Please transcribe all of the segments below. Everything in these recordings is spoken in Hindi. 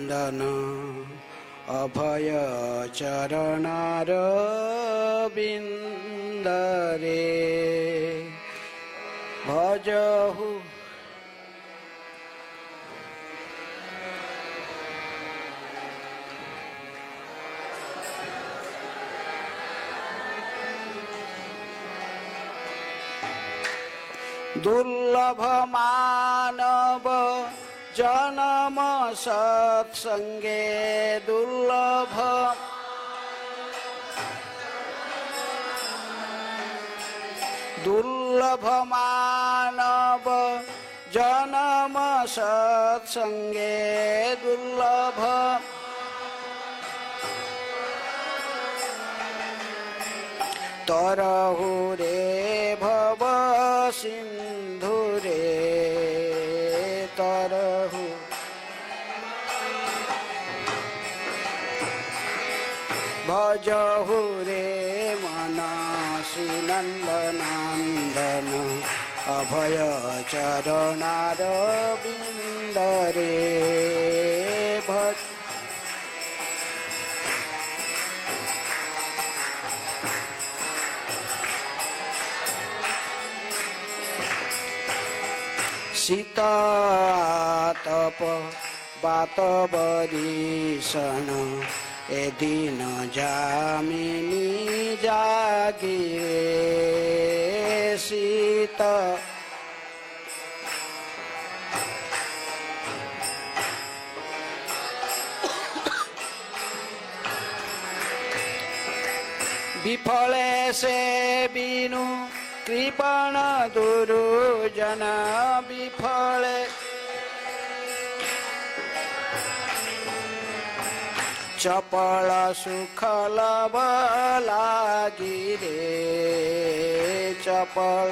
चरणारविंदन अभय चरणारविंद रे भजहु दुर्लभ मानव जन्म सत्संगे दुर्लभ मानव जन्म सत्संगे दुर्लभ तरहु रे भव सिंधु रे तरहु भजहु रे मनसि नंदनंदन अभय चरणारविंद रे भज शीतताप बात बरीषण ए दिन जामिनी जागिरे शीत विफले से बिनु कृपण दुरुजन विफले चपल सुखल लागी रे चपल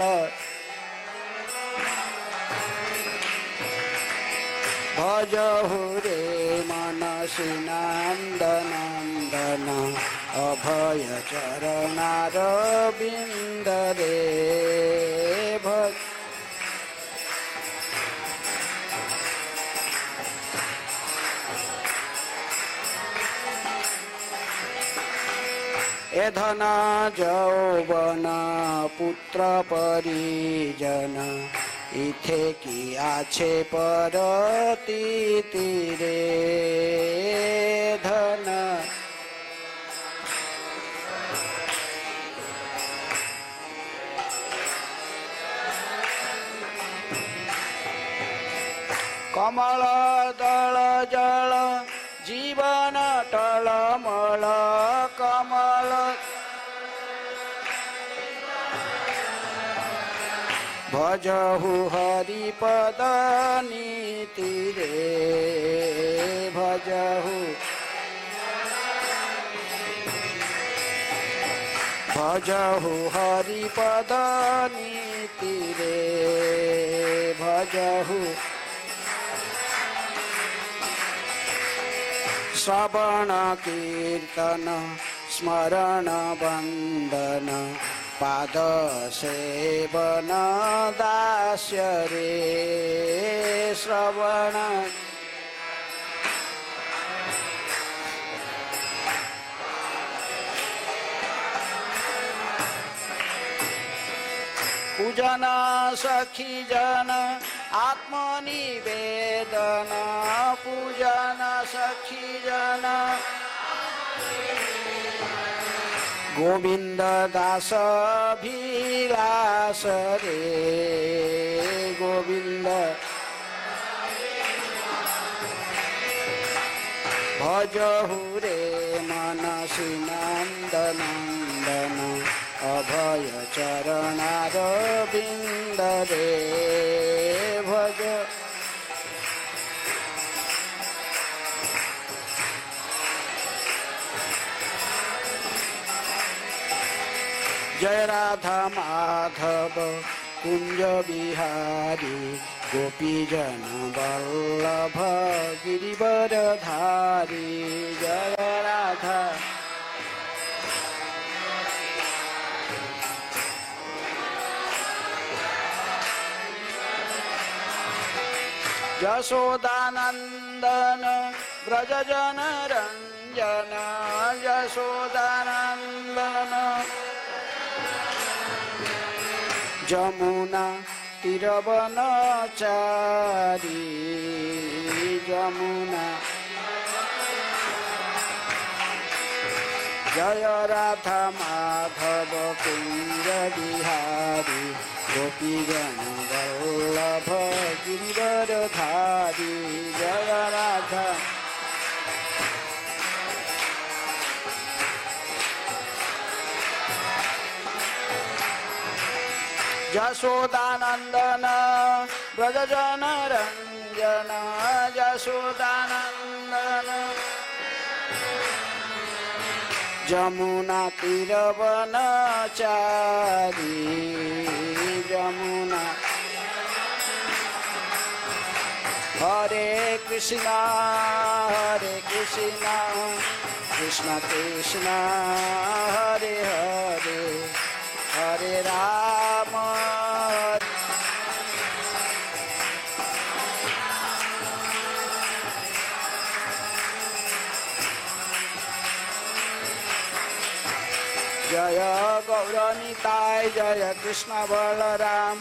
भजहु रे मनसि नंदनंदन अभय चरणारविंद रे भज ए धन यौवन पुत्र परिजन इथे की आछे परतीति रे धन कमल दल जल जीवन टलमल कमल भजहु हरिपद नीति रे भजहु भजहु हरिपद नीति रे भजहु श्रवण कीर्तन स्मरण वंदन पाद सेवन दास्य रे श्रवण पूजन सखी जन आत्मनिवेदन पूजन सखी जन गोविंद दास अभिलाष रे गोविंद भजहु रे मनसि नंदनंदन अभय चरणारविंद रे भज जय राधा माधव कुंज बिहारी गोपीजन वल्लभ गिरिवरधारी जय राधा यशोदानंदन व्रजजन रंजन यशोदानंदन जमुना तीरवनचारी जमुना जय राधा माधव कुंज बिहारी गोपीजन वल्लभ गिरिवरधारी जय राधा यशोदानंदन व्रजजन रंजन यशोदानंदन जमुना तीरवनचारी जमुना हरे कृष्णा कृष्ण कृष्ण हरे हरे हरे राम जय गौरनिताय जय कृष्ण बलराम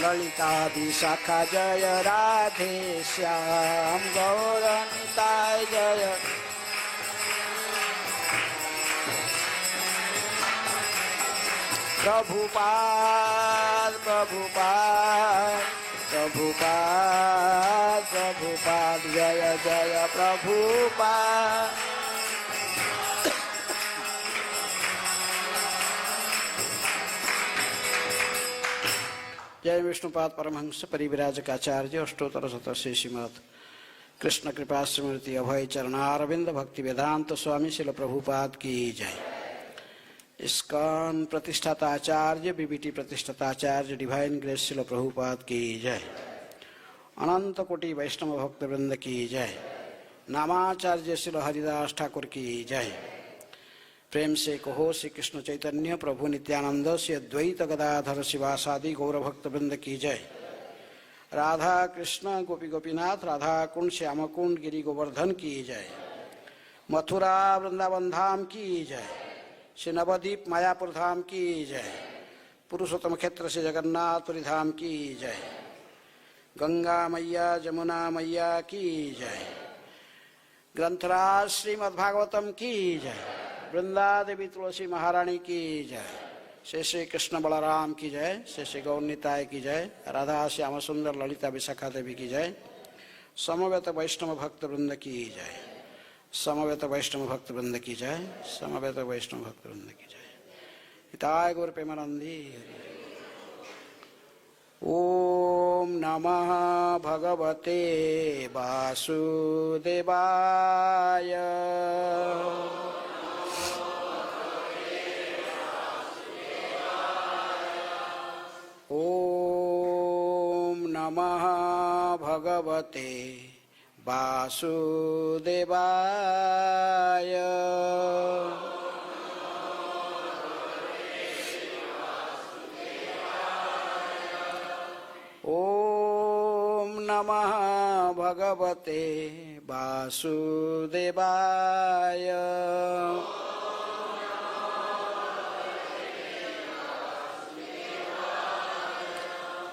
ललिता विशाखा जय राधे श्याम गौरनिताय जय प्रभुपाद प्रभुपाद प्रभुपाद प्रभुपाद जय जय प्रभुपाद जय विष्णुपाद परमहंस परिविराजकाचार्य अष्टोत्तर शतस्य श्रीमद् कृष्ण कृपा स्मृति अभय चरणारविंद भक्ति वेदांत स्वामी शिल प्रभुपाद की जय। इस्कॉन प्रतिष्ठाता आचार्य बीबीटी प्रतिष्ठाता आचार्य डिवाइन ग्रेस शिल प्रभुपाद की जय। अनंत कोटि वैष्णव भक्त वृंद की जय। नामाचार्य शिल हरिदास ठाकुर की जय। प्रेम से कहो श्री कृष्ण चैतन्य प्रभु नित्यानंद श्री अद्वैत गदाधर शिवासादि गौर भक्त वृंद की जय। राधा कृष्ण गोपी गोपीनाथ राधा कुंड श्याम कुंड गिरि गोवर्धन की जय। मथुरा वृंदावन धाम की जय। श्री नवद्वीप मायापुर धाम की जय। पुरुषोत्तम क्षेत्र से जगन्नाथपुरी धाम की जय। गंगा मैया जमुना मैया की जय। ग्रंथराज श्रीमद्भागवतम की जय। वृंदा देवी तुलसी महारानी की जय। श्री श्री कृष्ण बलराम की जय। श्री श्री गौरनिताय की जय। राधा श्याम सुंदर ललिता विशाखा देवी की जय। समवेत वैष्णव भक्त वृंद की जय। समवेत वैष्णव भक्त वृंद की जय। समवेत वैष्णव भक्त वृंद की जय। हिताय गौर प्रेमानंदी। ओम नमः भगवते वासुदेवाय। ओम नमः भगवते वासुदेवाय। ओम नमः भगवते वासुदेवाय।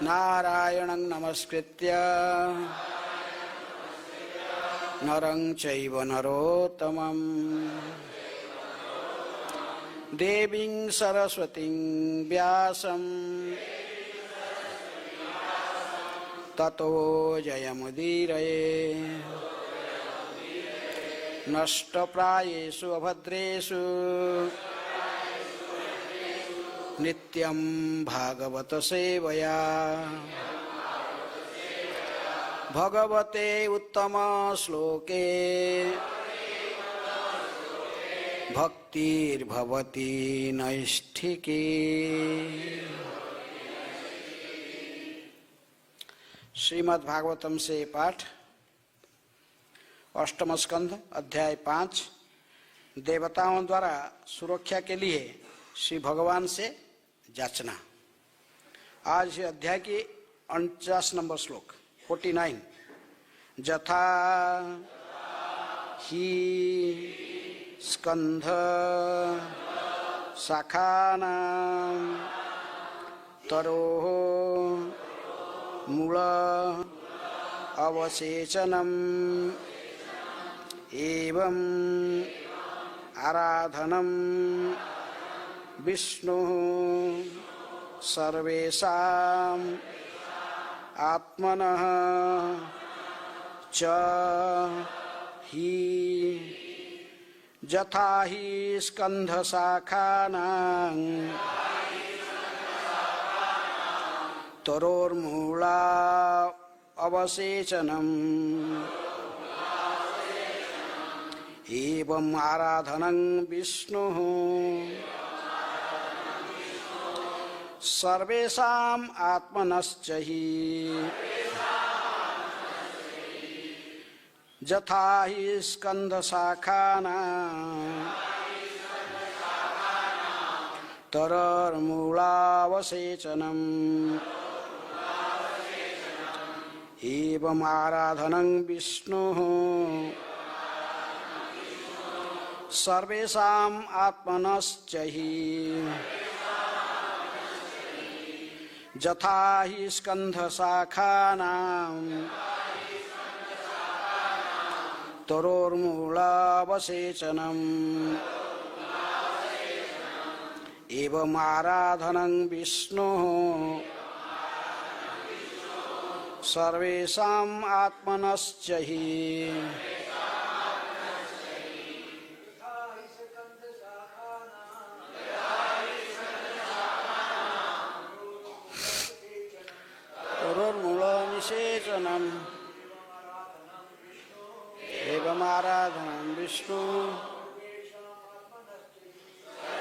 नारायणं नमस्कृत्य नरं चैव नरोत्तमं देवीं सरस्वतीं व्यासं ततो जयमुदीरये। नष्टप्रायेषु अभद्रेषु नित्यं भागवत सेवया भगवते उत्तम श्लोके भक्तिर्भवति नैष्ठिकी। श्रीमद् भागवतम से पाठ अष्टम स्कंध अध्याय 5 देवताओं द्वारा सुरक्षा के लिए श्री भगवान से जाचना। आज इस अध्याय की 49 नंबर श्लोक 49। जथा ही स्कंध शाखानां तरोः मूल अवसेचनम् एवं आराधनं विष्णुः सर्वेषाम् आत्मनः च हि यथा हि स्कन्धशाखानां तरोर्मूला अवसेचनम् एवं आराधनं विष्णुः सर्वेषाम् आत्मनश्च हि यथा हि स्कन्धशाखानां तरोर्मूलावसेचनम् एवं आराधनं विष्णुः सर्वेषाम् आत्मनश्च हि यथा हि स्कन्धशाखानां तरोर्मूलावसेचनम् एवं आराधनं विष्णुः सर्वेषाम् आत्मनश्च हि तरोर्मूलनिषेचनम् एवं आराधनं विष्णु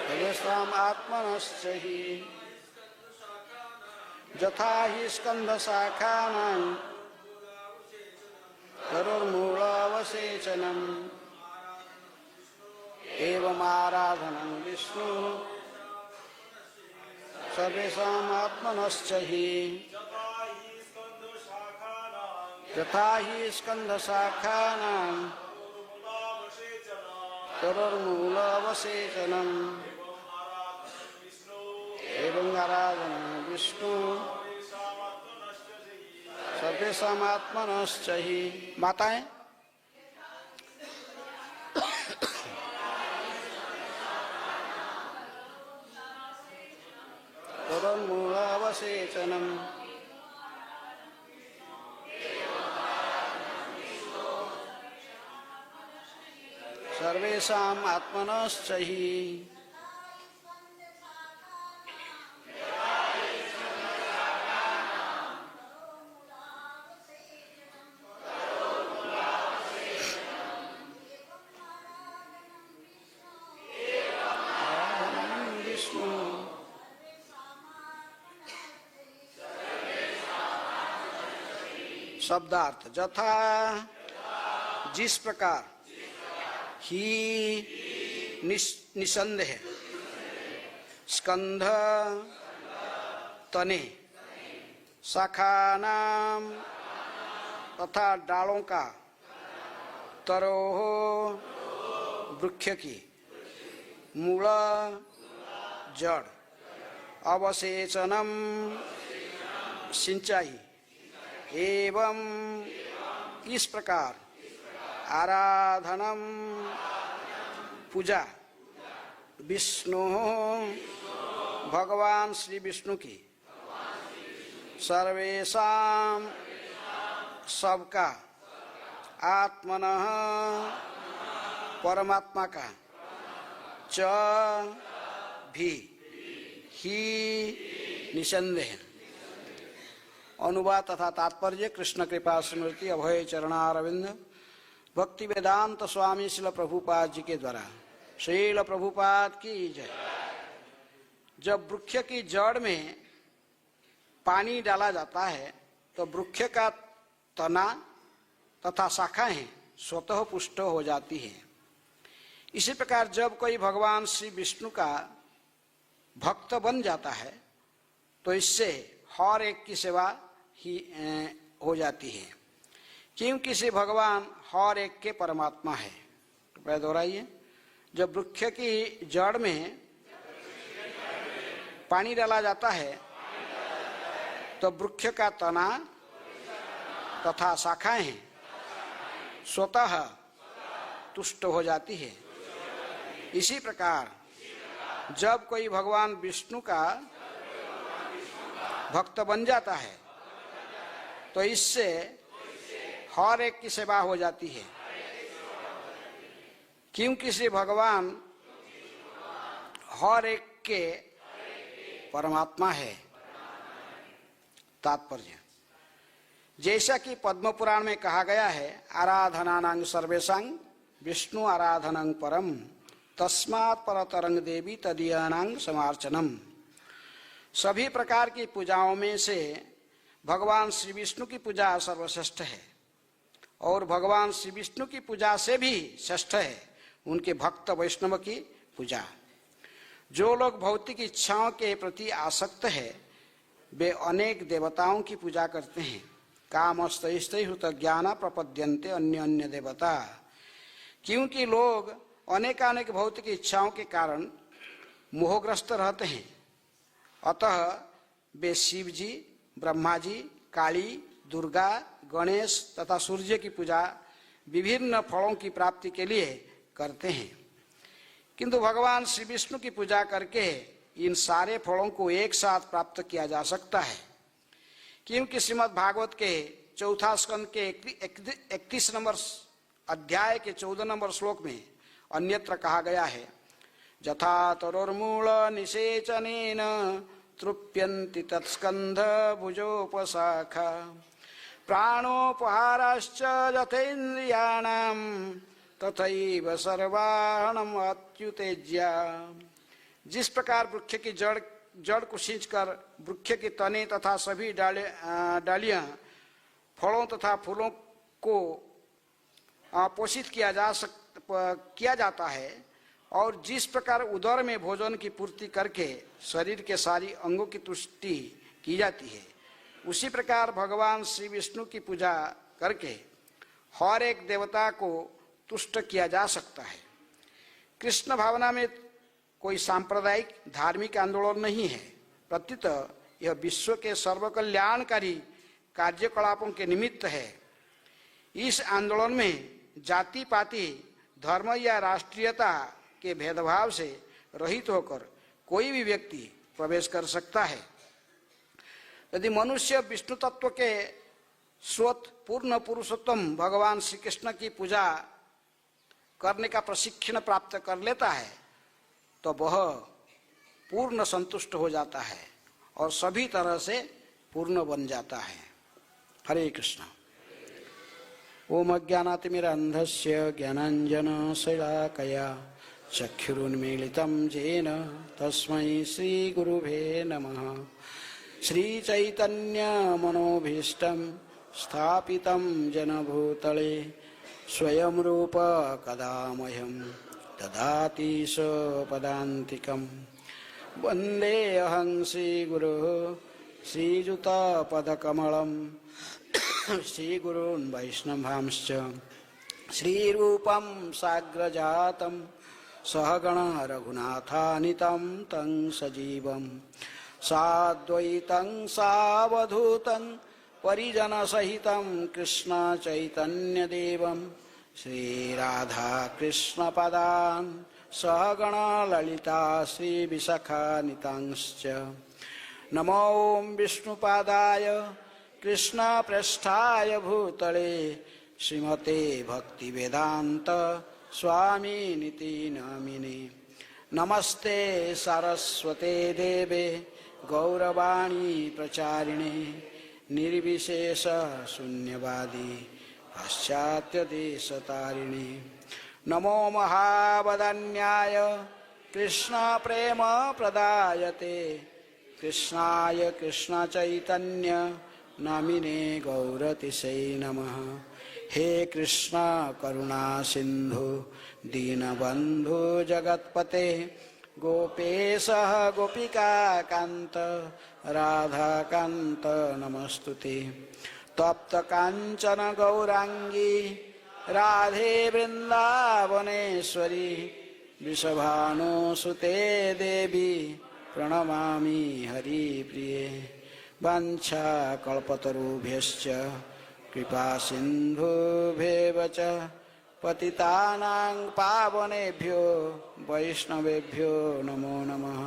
सर्वेषाम् आत्मनश्च हि यथा हि स्कन्धशाखानां तरोर्मूलावसेचनम् एवं आराधनं विष्णु सर्वेषाम् आत्मनश्च हि यथा हि स्कन्धशाखानां तरोर्मूलावसेचनम् एवं आराधनं विष्णु सर्वेषाम् आत्मनश्च हि। माताएं तरोर्मूलावसेचनम् सर्वेषाम् आत्मनश्च हि शब्दार्थ यथा जिस प्रकार ही निसंदेह स्कंध तने शाखानाम तथा डालों का तरोह वृक्ष की मूल जड़ अवसेचनम सिंचाई एवं इस प्रकार आराधनम पूजा विष्णु भगवान श्री विष्णु की सर्वेषां सबका आत्मनः परमात्मा का च भी ही निसंदेह। अनुवाद तथा तात्पर्य कृष्ण कृपा स्मृति अभय चरणारविंद भक्ति वेदांत स्वामी श्रील प्रभुपाद जी के द्वारा श्रील प्रभुपाद की जय। जब वृक्ष की जड़ में पानी डाला जाता है तो वृक्ष का तना तथा शाखाएं स्वतः पुष्ट हो जाती हैं। इसी प्रकार जब कोई भगवान श्री विष्णु का भक्त बन जाता है तो इससे हर एक की सेवा ही हो जाती है, क्योंकि श्री भगवान हर एक के परमात्मा है। कृपया दोहराइए। जब वृक्ष की जड़ में पानी डाला जाता है तो वृक्ष का तना तथा शाखाएं स्वतः तुष्ट हो जाती है। इसी प्रकार जब कोई भगवान विष्णु का भक्त बन जाता है तो इससे हर एक की सेवा हो जाती है, क्योंकि श्री भगवान हर एक के परमात्मा है। तात्पर्य, जैसा कि पद्म पुराण में कहा गया है, आराधनानां सर्वेषां विष्णु आराधनं परम तस्मात् परतरंग देवी तदीयानां समार्चनम। सभी प्रकार की पूजाओं में से भगवान श्री विष्णु की पूजा सर्वश्रेष्ठ है और भगवान श्री विष्णु की पूजा से भी श्रेष्ठ है उनके भक्त वैष्णव की पूजा। जो लोग भौतिक इच्छाओं के प्रति आसक्त है वे अनेक देवताओं की पूजा करते हैं। कामस्तैस्तैहुत ज्ञान प्रपद्यन्ते अन्य अन्य देवता। क्योंकि लोग अनेकानेक भौतिक इच्छाओं के कारण मोहग्रस्त रहते हैं, अतः वे शिव जी, ब्रह्मा जी, काली, दुर्गा, गणेश तथा सूर्य की पूजा विभिन्न फलों की प्राप्ति के लिए करते हैं। किंतु भगवान श्री विष्णु की पूजा करके इन सारे फलों को एक साथ प्राप्त किया जा सकता है, क्योंकि श्रीमद् भागवत के चौथा स्कंद के 31 नंबर अध्याय के 14 नंबर श्लोक में अन्यत्र कहा गया है, जथा तरुर्मूल निषेचनेन तृप्यन्ति तत्स्कंध भुजोपशाखा प्राणोपहारश्च यथेन्द्रियाणां तथैव सर्वाणम् अत्युतेज्य। जिस प्रकार वृक्ष की जड़ को सींचकर वृक्ष के तने तथा सभी डालियां फलों तथा फूलों को पोषित किया जाता है और जिस प्रकार उदर में भोजन की पूर्ति करके शरीर के सारी अंगों की तुष्टि की जाती है, उसी प्रकार भगवान श्री विष्णु की पूजा करके हर एक देवता को तुष्ट किया जा सकता है। कृष्ण भावना में कोई सांप्रदायिक धार्मिक आंदोलन नहीं है, प्रत्युत यह विश्व के सर्वकल्याणकारी कार्यकलापों के निमित्त है। इस आंदोलन में जाति पाति धर्म या राष्ट्रीयता के भेदभाव से रहित होकर कोई भी व्यक्ति प्रवेश कर सकता है। यदि मनुष्य विष्णु तत्व के स्वत पूर्ण पुरुषोत्तम भगवान श्री कृष्ण की पूजा करने का प्रशिक्षण प्राप्त कर लेता है तो वह पूर्ण संतुष्ट हो जाता है और सभी तरह से पूर्ण बन जाता है। हरे कृष्ण। ओम अज्ञानातिमिरन्धस्य ज्ञानाञ्जनशलाकया चक्षुरुन्मीलितं येन तस्मै श्रीगुरुवे नमः। श्रीचैतन्यमनोभीष्टं स्थापितं जनभूतले स्वयं रूप कदा मह्यं ददाति स्वपदान्तिकं। वन्देऽहं श्रीगुरुः श्रीयुतपदकमलं श्रीगुरून् वैष्णवांश्च श्रीरूपं साग्रजातं सहगण रघुनाथानितं तं सजीवं साद्वैतं सावधूतं परिजनसहितं कृष्ण चैतन्यदेवं श्रीराधाकृष्णपदान् सहगण ललिता श्रीविशाखान्वितांश्च। नमो विष्णुपादाय कृष्णप्रेष्ठाय भूतले श्रीमते भक्तिवेदांत स्वामिनिति नामिने। नमस्ते सरस्वते देवे गौरवाणी प्रचारिणे निर्विशेष शून्यवादी पाश्चात्यदेशतारिणे। नमो महावदन्याय कृष्ण प्रेम प्रदायते कृष्णाय कृष्ण चैतन्य नामिने गौरतिशै नमः। हे कृष्ण करुणा सिंधु दीनबंधु जगत्पते गोपेश गोपिका कांत राधा कांत नमस्तुते। तप्त कांचन गौरांगी राधे वृंदावनेश्वरी पावनेश्वरी वृषभानुसुते देवी प्रणमामि हरिप्रिये वाञ्छाकल्पतरुभ्यश्च कृपा सिन्धुभ्येव च पतितानां पावनेभ्यो वैष्णवेभ्यो नमो नमः।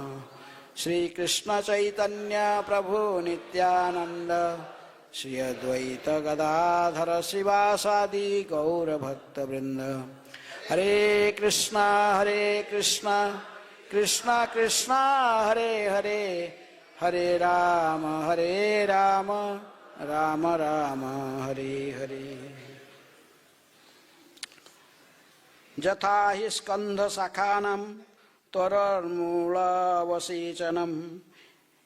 श्री कृष्ण चैतन्य प्रभु नित्यानंद श्री अद्वैत गदाधर श्रीवासादि गौर भक्त वृंद। हरे कृष्णा कृष्णा कृष्णा हरे हरे, हरे राम राम राम हरे हरे। यथा हि स्कंध शाखानां त्वरर्मूलावसेचनम्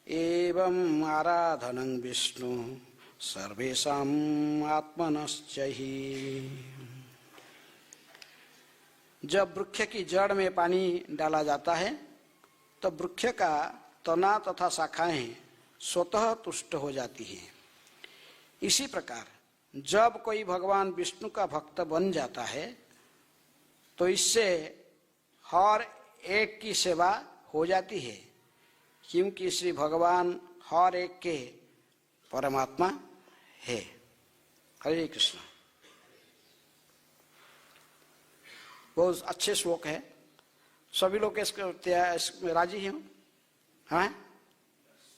एवं आराधनं विष्णु सर्वेषाम् आत्मनश्च हि। जब वृक्ष की जड़ में पानी डाला जाता है तो वृक्ष का तना तथा शाखाएं स्वतः तुष्ट हो जाती हैं। इसी प्रकार जब कोई भगवान विष्णु का भक्त बन जाता है तो इससे हर एक की सेवा हो जाती है, क्योंकि श्री भगवान हर एक के परमात्मा है। हरे कृष्ण। बहुत अच्छे श्लोक है, सभी लोग इसमें राजी हैं। हाँ,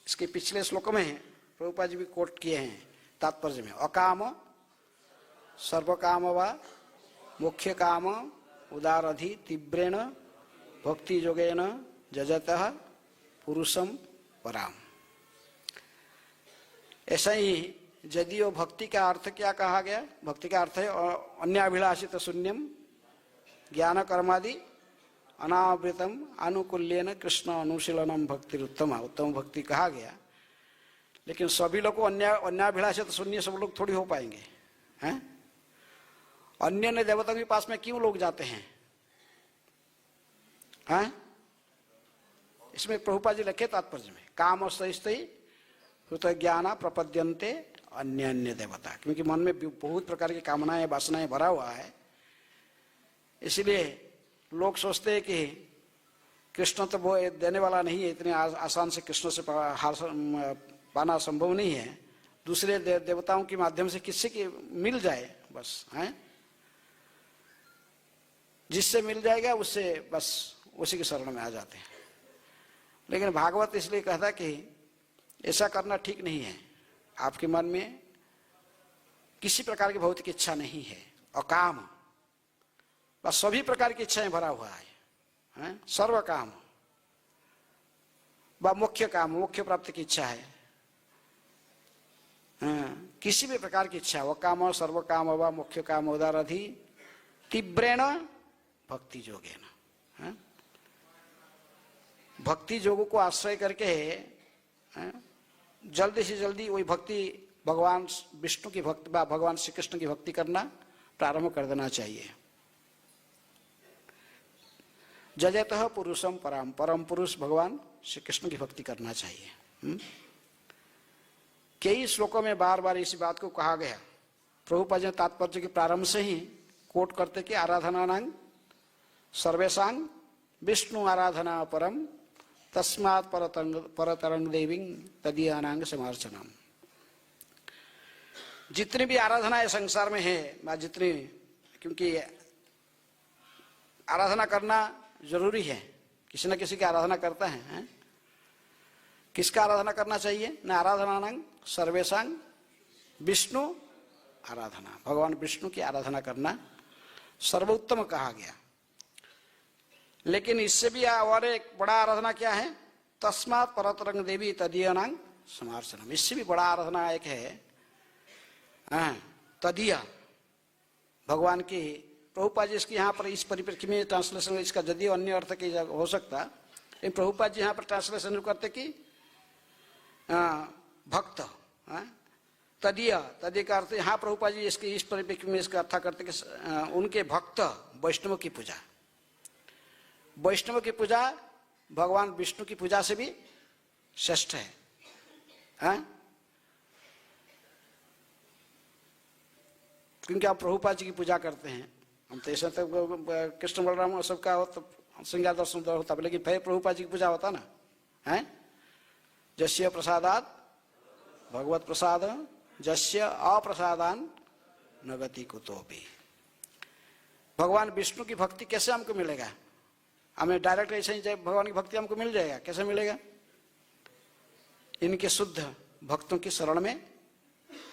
इसके पिछले श्लोक में प्रभुपाद जी भी कोट किए हैं तात्पर्य में। अकाम सर्व काम वा मुख्य काम उदारधि तीव्रेण भक्ति योगेन जजतः पुरुषम पराम। ऐसा ही यदियो भक्ति का अर्थ क्या कहा गया? भक्ति का अर्थ है अन्याभिलाषित शून्यम ज्ञान कर्मादि अनावृतम आनुकूल्यन कृष्ण अनुशीलनम भक्तिरुत्तम। उत्तम भक्ति कहा गया, लेकिन सभी लोग को अन्याभिलाषित शून्य सब लोग थोड़ी हो पाएंगे। हैं? अन्य देवताओं के पास में क्यों लोग जाते हैं? हैं? इसमें प्रभुपाद जी लिखे तात्पर्य में, काम सहिष्टि हृत ज्ञान प्रपद्यन्ते अन्य अन्य देवता। क्योंकि मन में बहुत प्रकार की कामनाएं वासनाएं भरा हुआ है, इसलिए लोग सोचते हैं कि कृष्ण तो वो देने वाला नहीं है, इतने आसान से कृष्ण से पाना संभव नहीं है, दूसरे देवताओं के माध्यम से किसी की मिल जाए बस। हैं? जिससे मिल जाएगा उससे बस उसी के शरण में आ जाते हैं। लेकिन भागवत इसलिए कहता कि ऐसा करना ठीक नहीं है। आपके मन में किसी प्रकार की भौतिक इच्छा नहीं है, अकाम, बस सभी प्रकार की इच्छाएं भरा हुआ है। सर्व काम व मुख्य काम, मुख्य प्राप्ति की इच्छा है। किसी भी प्रकार की इच्छा, वह काम सर्व काम व मुख्य काम उदारधि तीव्रेण भक्ति योगेन। भक्ति योग को आश्रय करके जल्दी से जल्दी वही भक्ति भगवान विष्णु की भक्ति, भगवान श्री कृष्ण की भक्ति करना प्रारंभ कर देना चाहिए। जजतः पुरुषम पराम, परम पुरुष भगवान श्री कृष्ण की भक्ति करना चाहिए। कई श्लोकों में बार बार इसी बात को कहा गया। प्रभुपाद जी तात्पर्य के प्रारंभ से ही कोट करते कि आराधनानां सर्वेषां विष्णु आराधना परम तस्मात् परतरंग देवीं तदीयानां समार्चनम। जितनी भी आराधना संसार में है, जितनी, क्योंकि आराधना करना जरूरी है, किसी न किसी की आराधना करता है। किसका आराधना करना चाहिए? न आराधनानां सर्वेषां विष्णु आराधना, भगवान विष्णु की आराधना करना सर्वोत्तम कहा गया। लेकिन इससे भी और एक बड़ा आराधना क्या है? तस्मात् परतरंग देवी तदीयानां समार्चनम। इससे भी बड़ा आराधना एक है तदीय, भगवान की। प्रभुपाद जी इसकी यहाँ पर इस परिप्रेक्ष्य में ट्रांसलेशन, इसका यदि अन्य अर्थ की हो सकता, लेकिन प्रभुपाद जी यहाँ पर ट्रांसलेशन करते कि भक्त। तदीय, तदीय का अर्थ यहाँ प्रभुपाद जी इसके इस परिप्रेक्ष्य में इसका अर्थ करते कि उनके भक्त वैष्णव की पूजा। वैष्णव की पूजा भगवान विष्णु की पूजा से भी श्रेष्ठ है। क्योंकि आप प्रभुपाद जी की पूजा करते हैं हम तो ऐसे तो कृष्ण बलराम सबका हो तो श्रृंगार दर्शन होता, लेकिन फिर प्रभुपाद जी की पूजा होता ना है। जस्य प्रसादात भगवत प्रसाद जस्य अप्रसादान न गति कुतोपि। भगवान विष्णु की भक्ति कैसे हमको मिलेगा? हमें डायरेक्ट ऐसे ही भगवान की भक्ति हमको मिल जाएगा? कैसे मिलेगा? इनके शुद्ध भक्तों की शरण में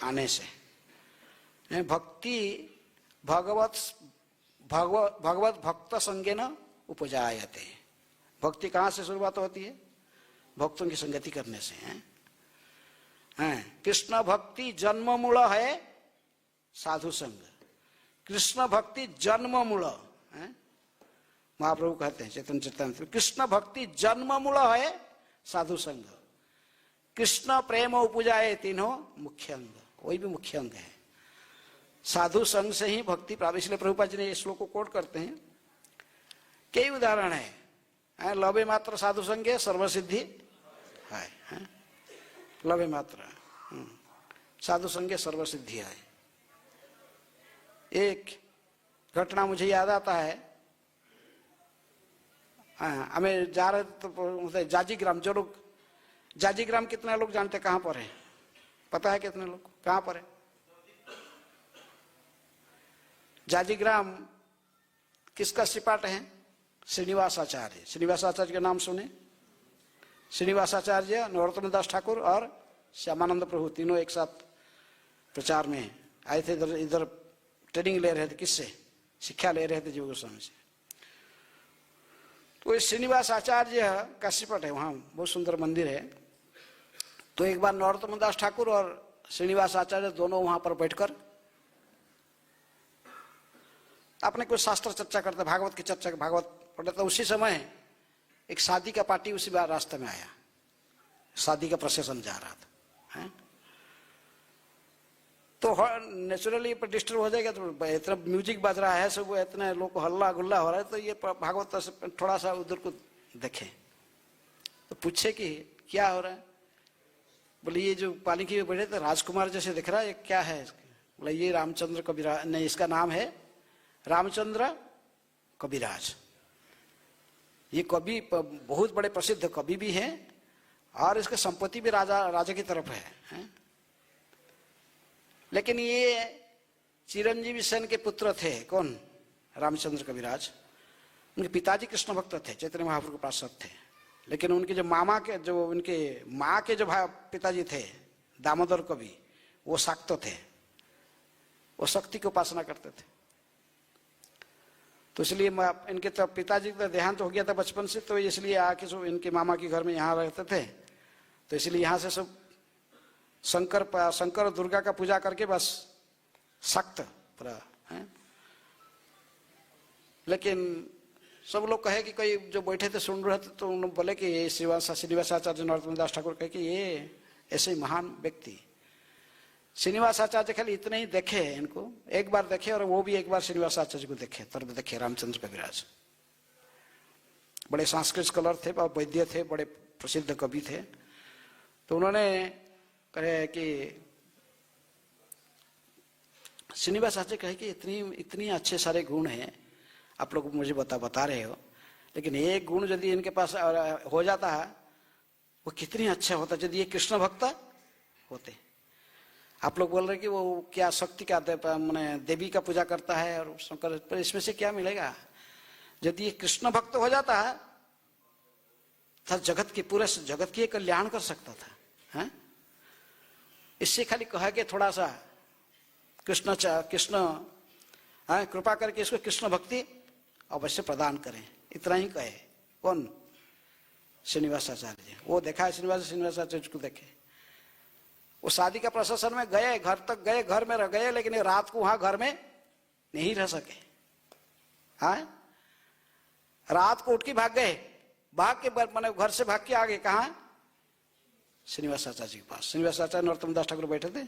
आने से। भक्ति भगवत भक्त संगेन उपजायते। भक्ति कहाँ से शुरुआत होती है? भक्तों की संगति करने से है। कृष्ण भक्ति जन्म मूल है साधु संग। कृष्ण भक्ति जन्म मूल है, महाप्रभु कहते हैं चैतन्य चरितामृत में, कृष्ण भक्ति जन्म मूल है साधु संग। कृष्ण प्रेम उपजाए तीनों मुख्य अंग, वही भी मुख्य अंग है। साधु संग से ही भक्ति प्राप्त। इसलिए प्रभुपाद जी ने इस श्लोक को कोट करते हैं। कई उदाहरण है। लवे मात्र साधु संगे सर्वसिद्धि है। लवे मात्र साधु संगे सर्वसिद्धि है। एक घटना मुझे याद आता है। हमें जा रहे तो जाजीग्राम, जो लोग जाजीग्राम कितने लोग जानते कहाँ पर है? पता है कितने लोग कहाँ पर है? जाजीग्राम किसका सिपाट है? श्रीनिवासाचार्य। श्रीनिवासाचार्य के नाम सुने? श्रीनिवासाचार्य, नरोत्तम दास ठाकुर और श्यामानंद प्रभु तीनों एक साथ प्रचार में आए थे। इधर ट्रेनिंग ले रहे थे। किससे? शिक्षा ले रहे थे जीव गोस्वामी से। तो श्रीनिवास आचार्य का सिपट है, वहाँ बहुत सुंदर मंदिर है। तो एक बार नरोत्तम दास ठाकुर और श्रीनिवास आचार्य दोनों वहां पर बैठकर अपने कुछ शास्त्र चर्चा करते, भागवत की चर्चा, भागवत पढ़ते। तो उसी समय एक शादी का पार्टी उसी बार रास्ते में आया। शादी का प्रोसेसन जा रहा था है? तो नेचुरली पर डिस्टर्ब हो जाएगा। तो इतना म्यूजिक बज रहा है, सब इतने लोग को हल्ला गुल्ला हो रहा है। तो ये भागवत से थोड़ा सा उधर को देखे तो पूछे कि क्या हो रहा है? बोले ये जो पालकी में बैठे थे राजकुमार जैसे दिख रहा है, ये क्या है? बोले ये रामचंद्र कविराज, नहीं इसका नाम है रामचंद्र कविराज। ये कवि बहुत बड़े प्रसिद्ध कवि भी हैं और इसका संपत्ति भी राजा की तरफ है। लेकिन ये चिरंजीवी सेन के पुत्र थे। कौन? रामचंद्र कविराज। उनके पिताजी कृष्ण भक्त थे, चैतन्य महाप्रभु के पार्षद थे। लेकिन उनके जो मामा के, जो उनके माँ के जो पिताजी थे दामोदर कवि, वो शाक्त थे। वो शक्ति की उपासना करते थे। तो इसलिए इनके तो पिताजी का देहांत हो गया था बचपन से, तो इसलिए आके सब इनके मामा के घर में यहाँ रहते थे। तो इसलिए यहाँ से सब शंकर और दुर्गा का पूजा करके बस सख्त पूरा है। लेकिन सब लोग कहे कि कोई जो बैठे थे सुन रहे थे, तो उन्होंने बोले कि ये श्रीनिवासाचार्य नरोत्तम दास ठाकुर कहे कि ये ऐसे ही महान व्यक्ति। श्रीनिवासाचार्य खाली इतने ही देखे इनको, एक बार देखे, और वो भी एक बार श्रीनिवासाचार्य को देखे, तब देखे रामचंद्र कविराज। बड़े संस्कृत स्कॉलर थे और वैद्य थे, बड़े प्रसिद्ध कवि थे। तो उन्होंने कहे कि श्रीनिवासाचार्य कहे कि इतनी अच्छे सारे गुण हैं, आप लोग मुझे बता रहे हो, लेकिन एक गुण यदि इनके पास हो जाता है वो कितनी अच्छा होता यदि ये कृष्ण भक्त होते। आप लोग बोल रहे कि वो क्या शक्ति का मैंने देवी का पूजा करता है और शंकर, पर इसमें से क्या मिलेगा? यदि ये कृष्ण भक्त हो जाता है तो जगत की, पूरे जगत की कल्याण कर सकता था है? इससे खाली कहा कि थोड़ा सा कृष्ण कृपा करके इसको कृष्ण भक्ति अवश्य प्रदान करें, इतना ही कहे। कौन? श्रीनिवासाचार्य। वो देखा श्रीनिवासाचार्य को देखे। वो शादी का प्रशासन में गए, घर तक गए, घर में रह गए, लेकिन रात को वहां घर में नहीं रह सके। हाँ, रात को उठ के भाग गए, भाग के मैंने घर से भाग के आ गए। कहा? श्रीनिवासाचार्य के पास। श्रीनिवासाचार्य नरोत्तम दास ठाकुर बैठे थे।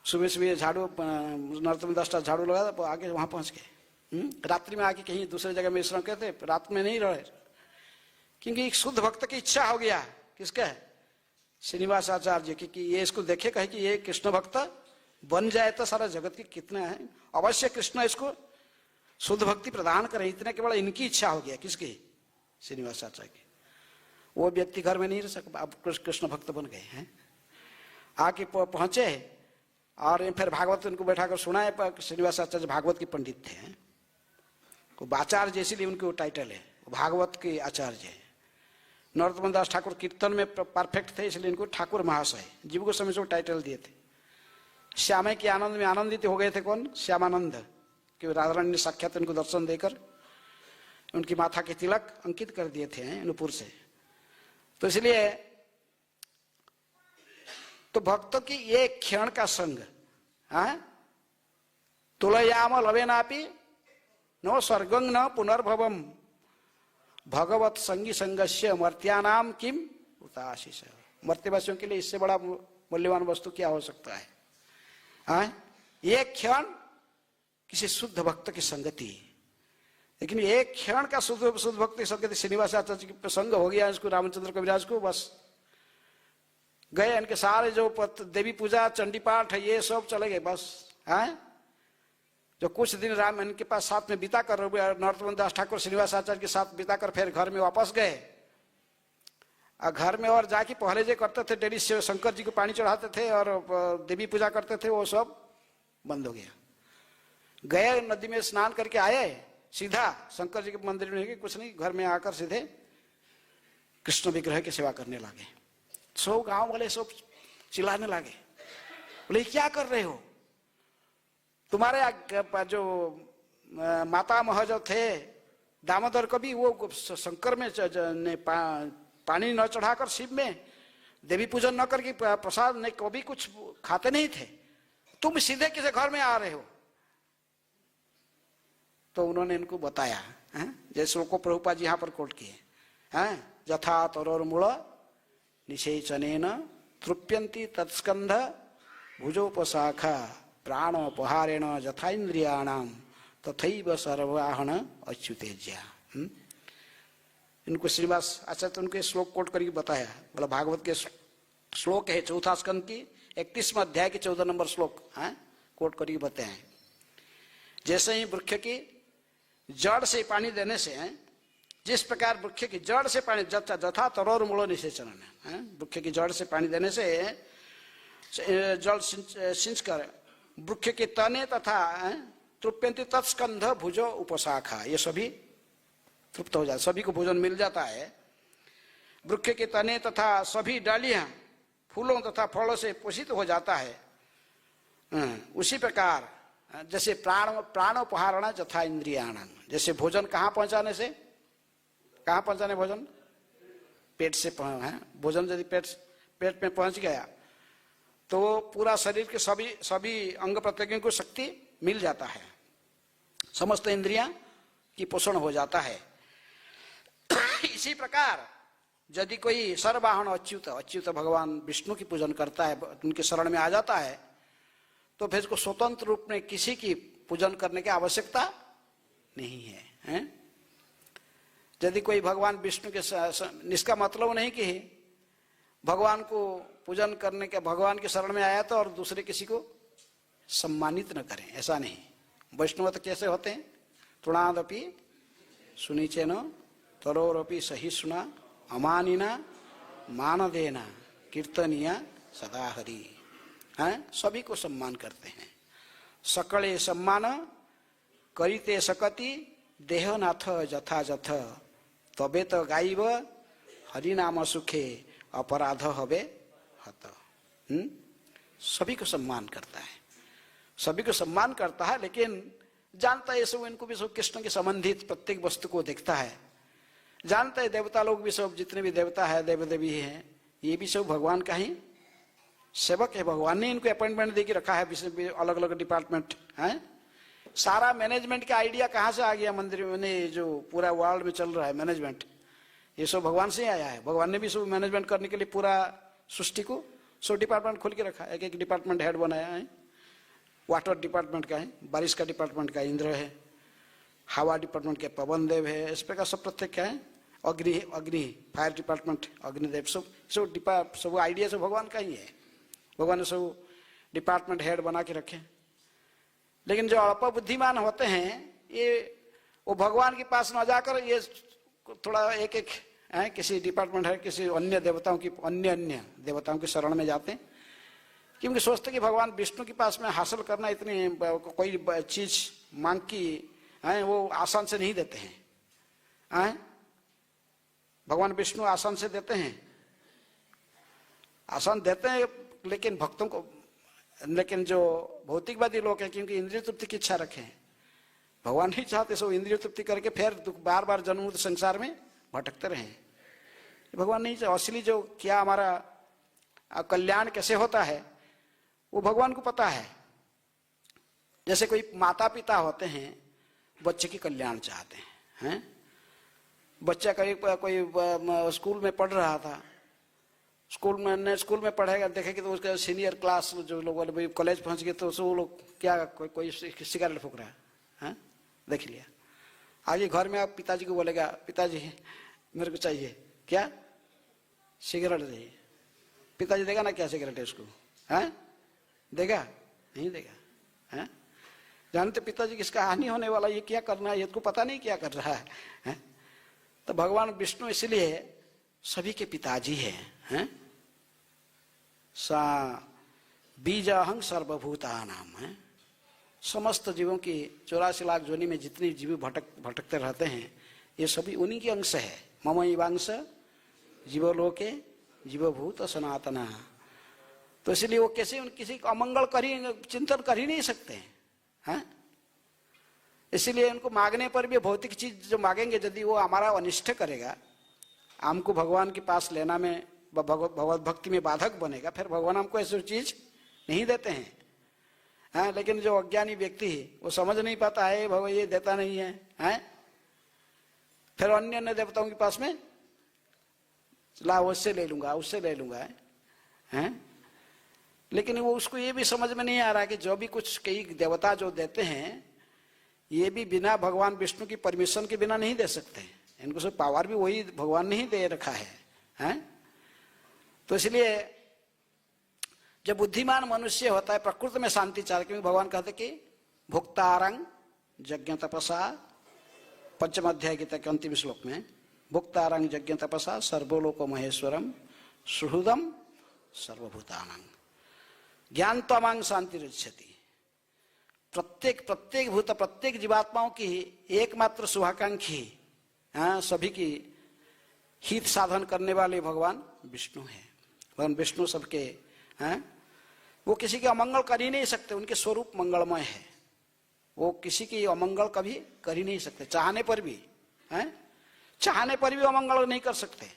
सुबह सुबह झाड़ू, नरोत्तम दास झाड़ू लगा था, आगे वहां पहुंच गए। रात्रि में आके कहीं दूसरे जगह में विश्राम करते, रात में नहीं रहे, क्योंकि एक शुद्ध भक्त की इच्छा हो गया। किसका? श्रीनिवासाचार्य की, कि ये इसको देखे, कहे कि ये कृष्ण भक्त बन जाए तो सारा जगत की कितना है, अवश्य कृष्ण इसको शुद्ध भक्ति प्रदान करें, इतने केवल इनकी इच्छा हो गया। किसकी? श्रीनिवास आचार्य की। वो व्यक्ति घर में नहीं रह सकता, अब कृष्ण भक्त बन गए हैं। आके पहुंचे और फिर भागवत उनको बैठा कर सुनाए। श्रीनिवास आचार्य भागवत के पंडित थे, वो आचार्य, इसीलिए उनके वो टाइटल है, भागवत के आचार्य है। नरोत्तम दास ठाकुर कीर्तन में परफेक्ट थे, इसलिए इनको ठाकुर महाशय जीव को समय से वो टाइटल दिए थे। श्यामे के आनंद में आनंदित हो गए थे। कौन? श्यामानंद, कि राधा रानी ने साक्षात इनको दर्शन देकर उनकी माथा के तिलक अंकित कर दिए थे नूपुर से। तो इसलिए तो भक्तों की ये क्षण का संग, तुलयाम लवेनापि नो स्वर्गं न पुनर्भवम भगवत संगी संगस्य मर्त्यानाम किम उताशिष। मर्त्यवासियों के लिए इससे बड़ा मूल्यवान वस्तु क्या हो सकता है? ये क्षण किसी शुद्ध भक्त की संगति। लेकिन एक क्षण का शुद्ध भक्त की संगति श्रीनिवास आचार्य की प्रसंग हो गया इसको, रामचंद्र कविराज को। बस गए, इनके सारे जो देवी पूजा चंडी पाठ है ये सब चले गए। बस जो कुछ दिन राम इनके पास साथ में बिता कर, नरोत्तम दास ठाकुर श्रीनिवास आचार्य के साथ बिता कर फिर घर में वापस गए। और घर में और जाके पहले जो करते थे, डेली से शंकर जी को पानी चढ़ाते थे और देवी पूजा करते थे, वो सब बंद हो गया। गए नदी में स्नान करके आए, सीधा शंकर जी के मंदिर में, कुछ नहीं, घर में आकर सीधे कृष्ण विग्रह की सेवा करने लगे। सब गांव वाले सब चिल्लाने लगे, बोले क्या कर रहे हो? तुम्हारे जो मातामह जो थे दामोदर, कभी वो शंकर में पानी न चढ़ाकर शिव में देवी पूजन न करके प्रसाद नहीं कभी कुछ खाते नहीं थे, तुम सीधे किसी घर में आ रहे हो। तो उन्होंने इनको बताया, जैसे को प्रभुपाद जी यहाँ पर कोट किए, यथा तरोर्मूल निषेचनेन तृप्यन्ति तत्स्कंध भुजोपशाखा प्राणोपहारेण यथा इंद्रियाणाम तथैव सर्वाहन अच्युतेज्या। इनको श्रीनिवास आचार्य उनके श्लोक कोट करके बताया। बोला भागवत के श्लोक है, चौथा स्कंद की 31वां अध्याय के 14 नंबर श्लोक कोट करके बताए। जैसे ही वृक्ष की जड़ से पानी देने से, जिस प्रकार वृक्ष की जड़ से पानी, जथा तरोर मूलो निषेचन, वृक्ष की जड़ से पानी देने से जल सिंच कर वृक्ष के तने तथा तृप्यंती तत्स्कंध भुजो उपशाखा, ये सभी तृप्त हो जाता, सभी को भोजन मिल जाता है। वृक्ष के तने तथा सभी डालियां फूलों तथा फलों से पोषित हो जाता है। उसी प्रकार जैसे प्राणोपहारण यथा इंद्रियाणाम, जैसे भोजन कहाँ पहुंचाने से, कहाँ पहुंचाने भोजन? पेट से भोजन यदि पेट में पहुंच गया तो पूरा शरीर के सभी अंग प्रत्यंगों को शक्ति मिल जाता है, समस्त इंद्रियां की पोषण हो जाता है। इसी प्रकार यदि कोई सर्ववाहन अच्युत भगवान विष्णु की पूजन करता है, उनके शरण में आ जाता है, तो फिर उसको स्वतंत्र रूप में किसी की पूजन करने की आवश्यकता नहीं है, यदि कोई भगवान विष्णु के, इसका मतलब नहीं कि भगवान को पूजन करने के, भगवान के शरण में आया तो और दूसरे किसी को सम्मानित न करें, ऐसा नहीं। वैष्णव तो कैसे होते हैं? तृणादपि सुनीचेन तरोरपि सहिष्णुना अमानिना मानदेना कीर्तनिया सदा हरि, सभी को सम्मान करते हैं। सकले सम्मान करिते सकति देहनाथ जथा जथ तबे तो गाइब हरिनाम सुखे अपराध हवे हत। सभी को सम्मान करता है, सभी को सम्मान करता है, लेकिन जानता है सब, इनको भी सब कृष्ण के संबंधित प्रत्येक वस्तु को देखता है। जानता है देवता लोग भी सब, जितने भी देवता है, देव देवी हैं, ये भी सब भगवान का ही सेवक है। भगवान ने इनको अपॉइंटमेंट दे के रखा है, अलग अलग डिपार्टमेंट है। सारा मैनेजमेंट का आइडिया कहाँ से आ गया? मंदिर में जो पूरा वर्ल्ड में चल रहा है मैनेजमेंट, ये सब भगवान से आया है। भगवान ने भी सब मैनेजमेंट करने के लिए पूरा सृष्टि को सब डिपार्टमेंट खोल के रखा है, एक एक डिपार्टमेंट हेड बनाया है। वाटर डिपार्टमेंट का है, बारिश का डिपार्टमेंट का इंद्र है, हवा डिपार्टमेंट के पवन देव है, इस प्रकार सब प्रत्येक क्या है, अग्नि फायर डिपार्टमेंट अग्निदेव, सब आइडिया सब भगवान का ही है। भगवान ने सब डिपार्टमेंट हेड बना के रखे। लेकिन जो अल्प बुद्धिमान होते हैं ये वो भगवान के पास न जाकर ये थोड़ा एक एक है किसी डिपार्टमेंट है, किसी अन्य देवताओं की अन्य देवताओं की शरण में जाते हैं, क्योंकि सोचते कि भगवान विष्णु के पास में हासिल करना इतनी कोई चीज मांग की है वो आसान से नहीं देते हैं। भगवान विष्णु आसान से देते हैं, आसान देते हैं, लेकिन भक्तों को, लेकिन जो भौतिकवादी लोग हैं क्योंकि इंद्रिय तृप्ति की इच्छा रखे हैं, भगवान नहीं चाहते सो इंद्रिय तृप्ति करके फिर बार बार जन्म संसार में भटकते रहे। भगवान नहीं चाहते। असली जो क्या हमारा कल्याण कैसे होता है वो भगवान को पता है। जैसे कोई माता पिता होते हैं, बच्चे की कल्याण चाहते हैं। बच्चा कोई स्कूल में पढ़ रहा था, स्कूल में पढ़ेगा, देखेगा तो उसका सीनियर क्लास जो लोग वाले कॉलेज पहुंच गए तो वो लोग क्या कोई सिगरेट फूक रहा है, देख लिया। आगे घर में आप पिताजी को बोलेगा, पिताजी मेरे को चाहिए क्या, सिगरेट चाहिए। पिताजी देगा ना क्या सिगरेट है उसको, देगा नहीं देगा। जानते पिताजी किसका हानि होने वाला, ये क्या करना है, ये तो पता नहीं क्या कर रहा है। तो भगवान विष्णु इसलिए सभी के पिताजी हैं। सा बीजाहं सर्वभूतानाम है। समस्त जीवों की 84 लाख जोनि में जितने जीव भटकते रहते हैं ये सभी उन्हीं के अंश है। मम एवांश जीवलोके जीवभूत सनातना। तो इसलिए वो कैसे किसी का अमंगल चिंतन कर ही नहीं सकते हैं। इसलिए उनको मांगने पर भी भौतिक चीज जो मांगेंगे यदि वो हमारा अनिष्ट करेगा, हमको भगवान के पास लेना में भगवत भक्ति में बाधक बनेगा, फिर भगवान हमको ऐसी चीज नहीं देते हैं। लेकिन जो अज्ञानी व्यक्ति है वो समझ नहीं पाता है भगवान ये देता नहीं है, फिर अन्य देवताओं के पास में ला उससे ले लूंगा उससे ले लूंगा है। लेकिन वो उसको ये भी समझ में नहीं आ रहा कि जो भी कुछ कई देवता जो देते हैं ये भी बिना भगवान विष्णु की परमिशन के बिना नहीं दे सकते। इनको सब पावर भी वही भगवान ने ही दे रखा है। तो इसलिए जब बुद्धिमान मनुष्य होता है प्रकृति में शांति चाह, क्योंकि भगवान कहते कि भुक्तारंग यज्ञ तपसा, पंचम अध्याय गीता के अंतिम श्लोक में, भुक्तारंग यज्ञ तपसा सर्वलोको महेश्वरम सुहृदम सर्वभूतानां ज्ञान तमांग शांति रुच्यति। प्रत्येक भूत प्रत्येक जीवात्माओं की एकमात्र शुभाकांक्षी, सभी की हित साधन करने वाले भगवान विष्णु है। भगवान विष्णु सबके वो किसी के अमंगल कर ही नहीं सकते, उनके स्वरूप मंगलमय है। वो किसी की अमंगल कभी कर ही नहीं सकते, चाहने पर भी अमंगल नहीं कर सकते।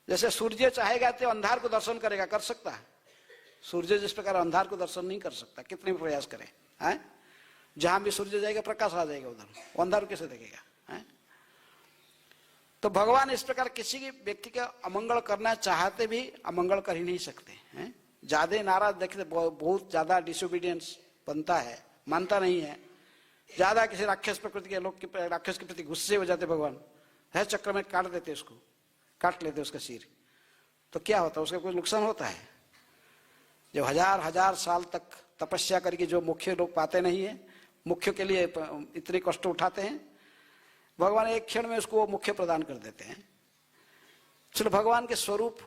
जैसे सूर्य चाहेगा तो अंधार को दर्शन करेगा, कर सकता है। सूर्य जिस प्रकार अंधार को दर्शन नहीं कर सकता, कितने भी प्रयास करे, जहां भी सूर्य जाएगा प्रकाश आ जाएगा, उधर वो अंधार कैसे देखेगा। तो भगवान इस प्रकार किसी व्यक्ति का अमंगल करना चाहते भी अमंगल कर ही नहीं सकते हैं। ज्यादा नाराज देखते, बहुत ज्यादा डिसोबीडियंस बनता है, मानता नहीं है। ज्यादा किसी राक्षस प्रकृति के लोग के राक्षस के प्रति गुस्से हो जाते, भगवान है चक्र में काट देते, उसको काट लेते उसका सिर। तो क्या होता है, उसका कोई नुकसान होता है। जब हजार साल तक तपस्या करके जो मुख्य लोग पाते नहीं है, मुख्य के लिए इतने कष्ट उठाते हैं, भगवान एक क्षण में उसको मुख्य प्रदान कर देते हैं। चलो भगवान के स्वरूप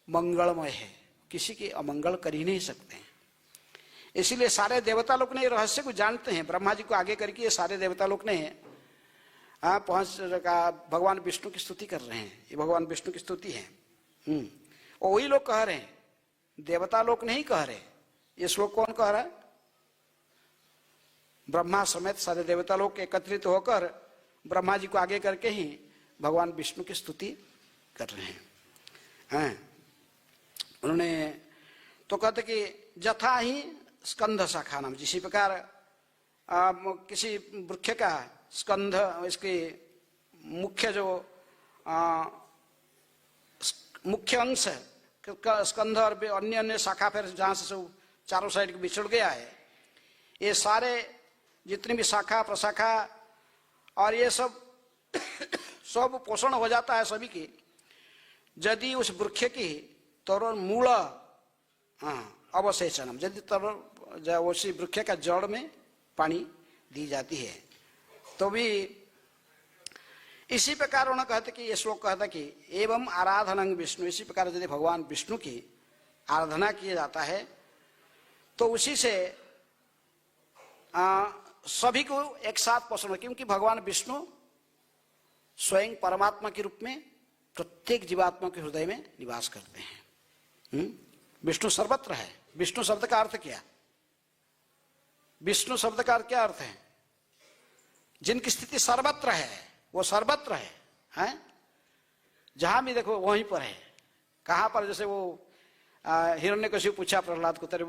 मंगलमय है, किसी की अमंगल कर ही नहीं सकते हैं। इसीलिए सारे देवता लोग ने रहस्य को जानते हैं। ब्रह्मा जी को आगे करके ये सारे देवता लोग ने पहुंच का भगवान विष्णु की स्तुति कर रहे हैं। ये भगवान विष्णु की स्तुति है। और वही लोग कह रहे हैं, देवता लोग नहीं कह रहे। ये श्लोक कौन कह रहा है? ब्रह्मा समेत सारे देवता लोग एकत्रित होकर ब्रह्मा जी को आगे करके ही भगवान विष्णु की स्तुति कर रहे हैं। उन्होंने तो कहते कि जथा ही स्कंध शाखा नाम, जिसी प्रकार किसी वृक्ष का स्कंध, इसके मुख्य जो मुख्य अंश स्कंध और अन्य शाखा फिर जहां से सब चारों साइड बिछड़ गया है, ये सारे जितनी भी शाखा प्रशाखा और ये सब पोषण हो जाता है सभी की, यदि उस वृक्ष की तरुण मूल अवशेषणम, यदि उसी वृक्ष का जड़ में पानी दी जाती है। तो भी इसी प्रकार उन्होंने कहते कि ये श्लोक कहता कि एवं आराधनं विष्णु, इसी प्रकार यदि भगवान विष्णु की आराधना किया जाता है तो उसी से सभी को एक साथ पसंद है, क्योंकि भगवान विष्णु स्वयं परमात्मा के रूप में प्रत्येक जीवात्मा के हृदय में निवास करते हैं। विष्णु सर्वत्र है। विष्णु शब्द का अर्थ क्या? विष्णु शब्द का क्या अर्थ है? जिनकी स्थिति सर्वत्र है, वो सर्वत्र है? जहां भी देखो वहीं पर है। कहां पर? जैसे वो हिरण्यकशिपु पूछा प्रहलाद को, तेरे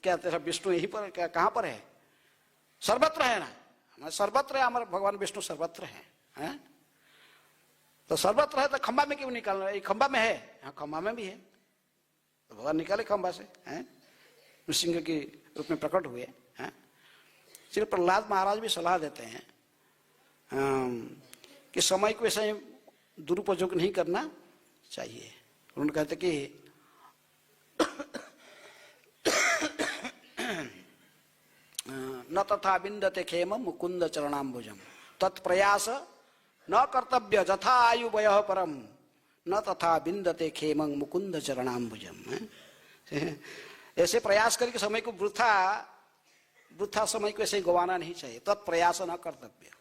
क्या तेरा विष्णु यहीं पर क्या, कहां पर है? सर्वत्र है ना, सर्वत्र है, हमारे भगवान विष्णु सर्वत्र है? तो सर्वत्र है तो खंबा में क्यों निकालना? ये खंबा में है, हाँ खंबा में भी है, तो भगवान निकाले खंबा से, हैं? नृसिंह के रूप में प्रकट हुए हैं। इसलिए प्रहलाद महाराज भी सलाह देते हैं कि समय को ऐसे दुरुपयोग नहीं करना चाहिए। उन्होंने कहते कि न तथा विंदते खेम मुकुंद चरणाम्बुजम तत्प्रयास न कर्तव्य जथा आयु वयः परम न तथा विंदते खेम मुकुंद चरणाम्बुजम। ऐसे प्रयास करके समय को वृथा समय को ऐसे गंवाना नहीं चाहिए। तत्प्रयास न कर्तव्य,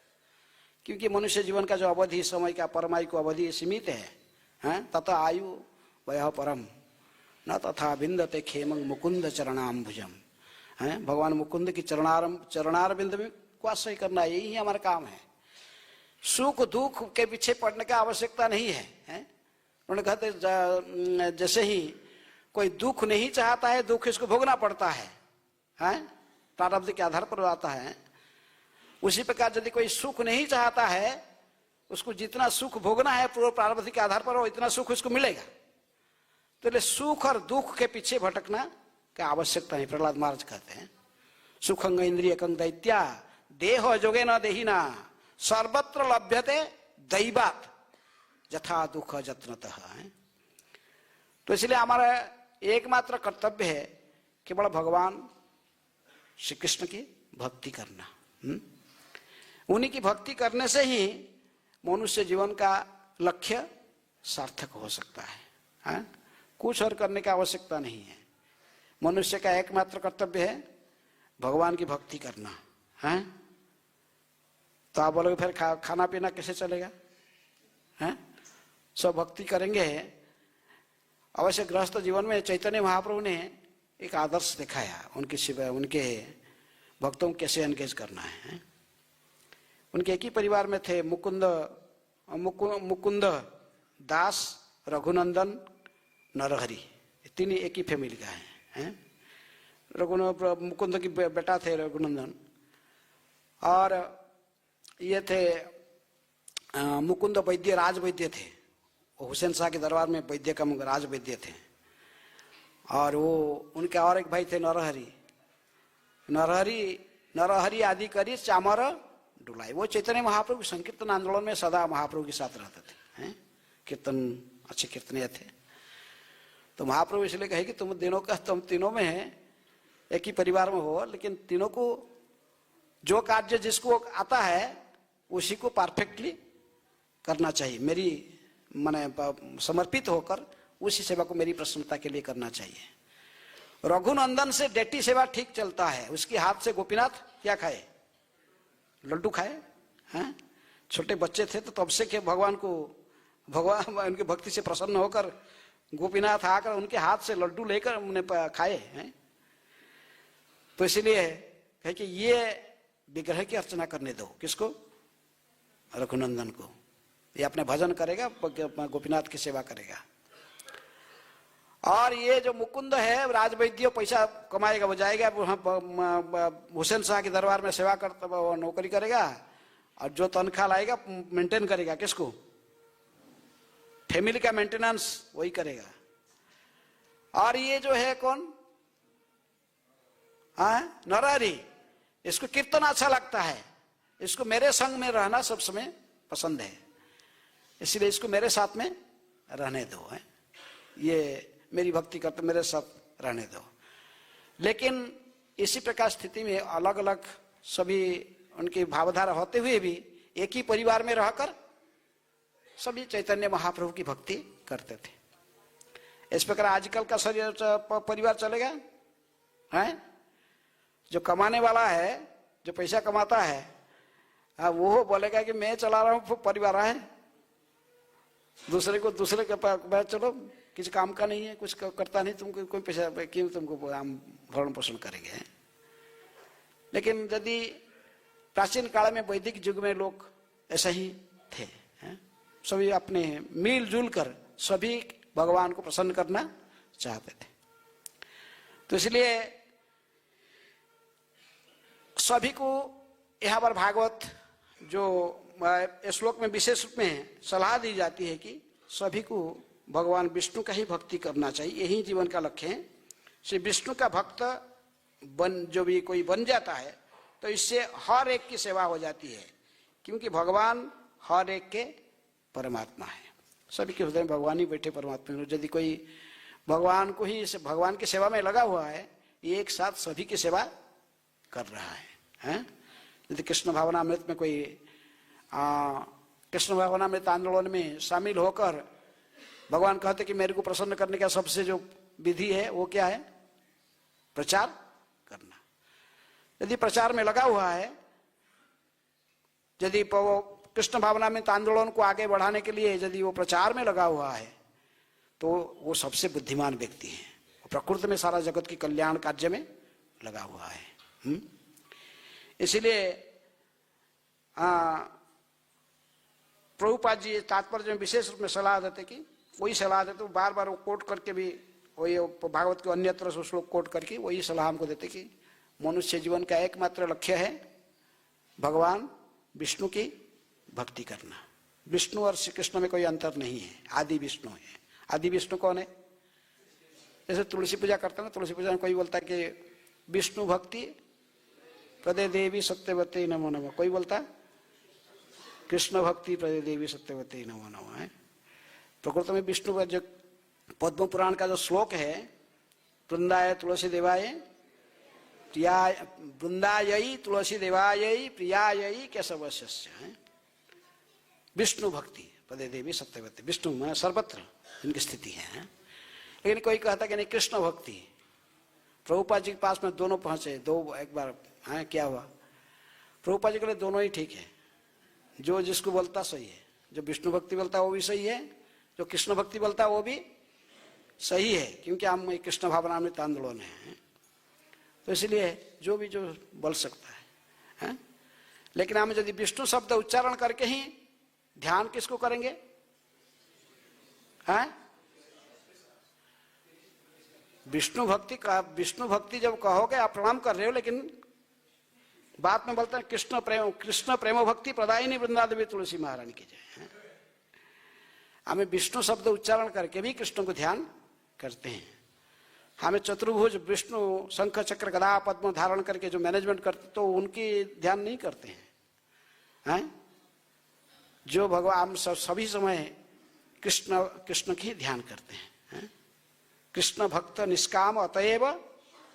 क्योंकि मनुष्य जीवन का जो अवधि समय का परमायु को अवधि सीमित है। तथा आयु वयः परम न तथा विंदते खेम मुकुंद चरणाम्बुजम। भगवान मुकुंद की चरणारविंद में को आश्रय करना, यही हमारा काम है। सुख दुख के पीछे पड़ने की आवश्यकता नहीं है। उन्होंने कहते जैसे ही कोई दुख नहीं चाहता है, दुख इसको भोगना पड़ता है, प्रारब्ध के आधार पर आता है। उसी प्रकार यदि कोई सुख नहीं चाहता है, उसको जितना सुख भोगना है पूर्व प्रारब्ध के आधार पर, इतना सुख उसको मिलेगा। तो इसलिए सुख और दुख के पीछे भटकना की आवश्यकता नहीं। प्रहलाद महाराज कहते हैं सुखंग इंद्रियकं दैत्या देह जोगे न देहिना सर्वत्र लभ्यते दैवात यथा दुख जत्नतः। तो इसलिए हमारा एकमात्र कर्तव्य है केवल भगवान श्री कृष्ण की भक्ति करना। उन्हीं की भक्ति करने से ही मनुष्य जीवन का लक्ष्य सार्थक हो सकता है। कुछ और करने की आवश्यकता नहीं है। मनुष्य का एकमात्र कर्तव्य है भगवान की भक्ति करना है। तो आप बोलोगे फिर खाना पीना कैसे चलेगा? सब भक्ति करेंगे। अवश्य गृहस्थ जीवन में चैतन्य महाप्रभु ने एक आदर्श दिखाया, उनके भक्तों को कैसे एंगेज करना है। उनके एक ही परिवार में थे मुकुंद दास, रघुनंदन, नरहरि, तीन एक ही फैमिली का है। मुकुंद की बेटा थे रघुनंदन, और ये थे मुकुंद वैद्य, राज वैद्य थे। वो हुसैन शाह के दरबार में वैद्य का राज वैद्य थे। और वो उनके और एक भाई थे नरहरि। नरहरि आदि करी चामर डुलाई। वो चैतन्य महाप्रभु संकीर्तन आंदोलन में सदा महाप्रभु के साथ रहते थे। कीर्तन अच्छे कीर्तनीय थे। तो महाप्रभु इसलिए कहे कि तुम तीनों में है, एक ही परिवार में हो, लेकिन तीनों को जो कार्य जिसको आता है उसी को परफेक्टली करना चाहिए। मेरी माने समर्पित होकर उसी सेवा को मेरी प्रसन्नता के लिए करना चाहिए। रघुनंदन से डेटी सेवा ठीक चलता है। उसके हाथ से गोपीनाथ क्या खाए? लड्डू खाए। हैं? छोटे बच्चे थे तो तब से के भगवान उनकी भक्ति से प्रसन्न होकर गोपीनाथ आकर उनके हाथ से लड्डू लेकर उन्हें खाए हैं। तो इसलिए कहे कि ये विग्रह की अर्चना करने दो। किसको? रघुनंदन को। ये अपने भजन करेगा, गोपीनाथ की सेवा करेगा। और ये जो मुकुंद है राजवैद्य पैसा कमाएगा, वो जाएगा हुसैन शाह के दरबार में सेवा करता, वो नौकरी करेगा, और जो तनख्वाह लाएगा मेंटेन करेगा। किसको? फैमिली का मेंटेनेंस वही करेगा। और ये जो है कौन? नरहरि, इसको कीर्तन अच्छा लगता है, इसको मेरे संग में रहना सब समय पसंद है, इसलिए इसको मेरे साथ में रहने दो। ये मेरी भक्ति करते मेरे साथ रहने दो। लेकिन इसी प्रकार स्थिति में अलग अलग सभी उनकी भावधारा होते हुए भी एक ही परिवार में रहकर सभी चैतन्य महाप्रभु की भक्ति करते थे। इस प्रकार आजकल का शरीर परिवार चलेगा है? जो कमाने वाला है, जो पैसा कमाता है, वो बोलेगा कि मैं चला रहा हूं परिवार है, दूसरे के पास चलो किसी काम का नहीं है, कुछ करता नहीं, तुमको कोई पैसा क्यों तुमको हम भरण पोषण करेंगे। लेकिन यदि प्राचीन काल में वैदिक युग में लोग ऐसा ही थे, सभी अपने मिलजुल कर सभी भगवान को प्रसन्न करना चाहते थे। तो इसलिए सभी को यहाँ पर भागवत जो श्लोक में विशेष रूप में सलाह दी जाती है कि सभी को भगवान विष्णु का ही भक्ति करना चाहिए, यही जीवन का लक्ष्य है। श्री विष्णु का भक्त जो भी कोई बन जाता है तो इससे हर एक की सेवा हो जाती है, क्योंकि भगवान हर एक के परमात्मा है। सभी के हृदय में भगवान ही बैठे परमात्मा। यदि कोई भगवान को ही भगवान की सेवा में लगा हुआ है, ये एक साथ सभी की सेवा कर रहा है। यदि कृष्ण भावनामृत में कोई कृष्ण भावनामृत आंदोलन में शामिल होकर भगवान कहते कि मेरे को प्रसन्न करने का सबसे जो विधि है वो क्या है? प्रचार करना। यदि प्रचार में लगा हुआ है, यदि कृष्ण भावनामृत आंदोलन को आगे बढ़ाने के लिए यदि वो प्रचार में लगा हुआ है तो वो सबसे बुद्धिमान व्यक्ति है, प्रकृति में सारा जगत की कल्याण कार्य में लगा हुआ है। इसलिए प्रभुपाद जी तात्पर्य में विशेष रूप में सलाह देते कि वही सलाह देते, तो बार बार वो कोट करके भी वही भागवत के अन्यत्र श्लोक कोट करके वही सलाह हमको देते कि मनुष्य जीवन का एकमात्र लक्ष्य है भगवान विष्णु की भक्ति करना। विष्णु और श्री कृष्ण में कोई अंतर नहीं है, आदि विष्णु है। आदि विष्णु कौन है? जैसे तुलसी पूजा करते हैं, तुलसी पूजा में कोई बोलता है कि विष्णु भक्ति प्रदे देवी सत्यवती नमो नमः, कोई बोलता कृष्ण भक्ति प्रदे देवी सत्यवती नमो नमः है। प्रकृति में विष्णु का जो पद्म पुराण का जो श्लोक है, वृंदाय तुलसी देवाय प्रियाय, वृंदायी तुलसी देवायी प्रियायी केशवस्य है। विष्णु भक्ति पदे देवी सत्यवती, विष्णु में सर्वत्र इनकी स्थिति है। लेकिन कोई कहता कि नहीं कृष्ण भक्ति। प्रभुपाद जी के पास में दोनों पहुंचे, दो एक बार है, क्या हुआ? प्रभुपाद जी के लिए दोनों ही ठीक है, जो जिसको बोलता सही है, जो विष्णु भक्ति बोलता है वो भी सही है, जो कृष्ण भक्ति बोलता है वो भी सही है, क्योंकि हम कृष्ण भावनामृत आंदोलन है। तो इसलिए जो भी जो बोल सकता है। लेकिन हम यदि विष्णु शब्द उच्चारण करके ही ध्यान किसको करेंगे? हैं? विष्णु भक्ति जब कहोगे आप प्रणाम कर रहे हो, लेकिन बात में बोलते हैं कृष्ण प्रेम भक्ति प्रदायिनी वृंदादेवी तुलसी महारानी की जय। हमें विष्णु शब्द उच्चारण करके भी कृष्ण को ध्यान करते हैं। हमें चतुर्भुज विष्णु शंख चक्र गदा पद्म धारण करके जो मैनेजमेंट करते तो उनकी ध्यान नहीं करते हैं। जो भगवान सभी समय कृष्ण की ध्यान करते हैं। कृष्ण भक्त निष्काम अतएव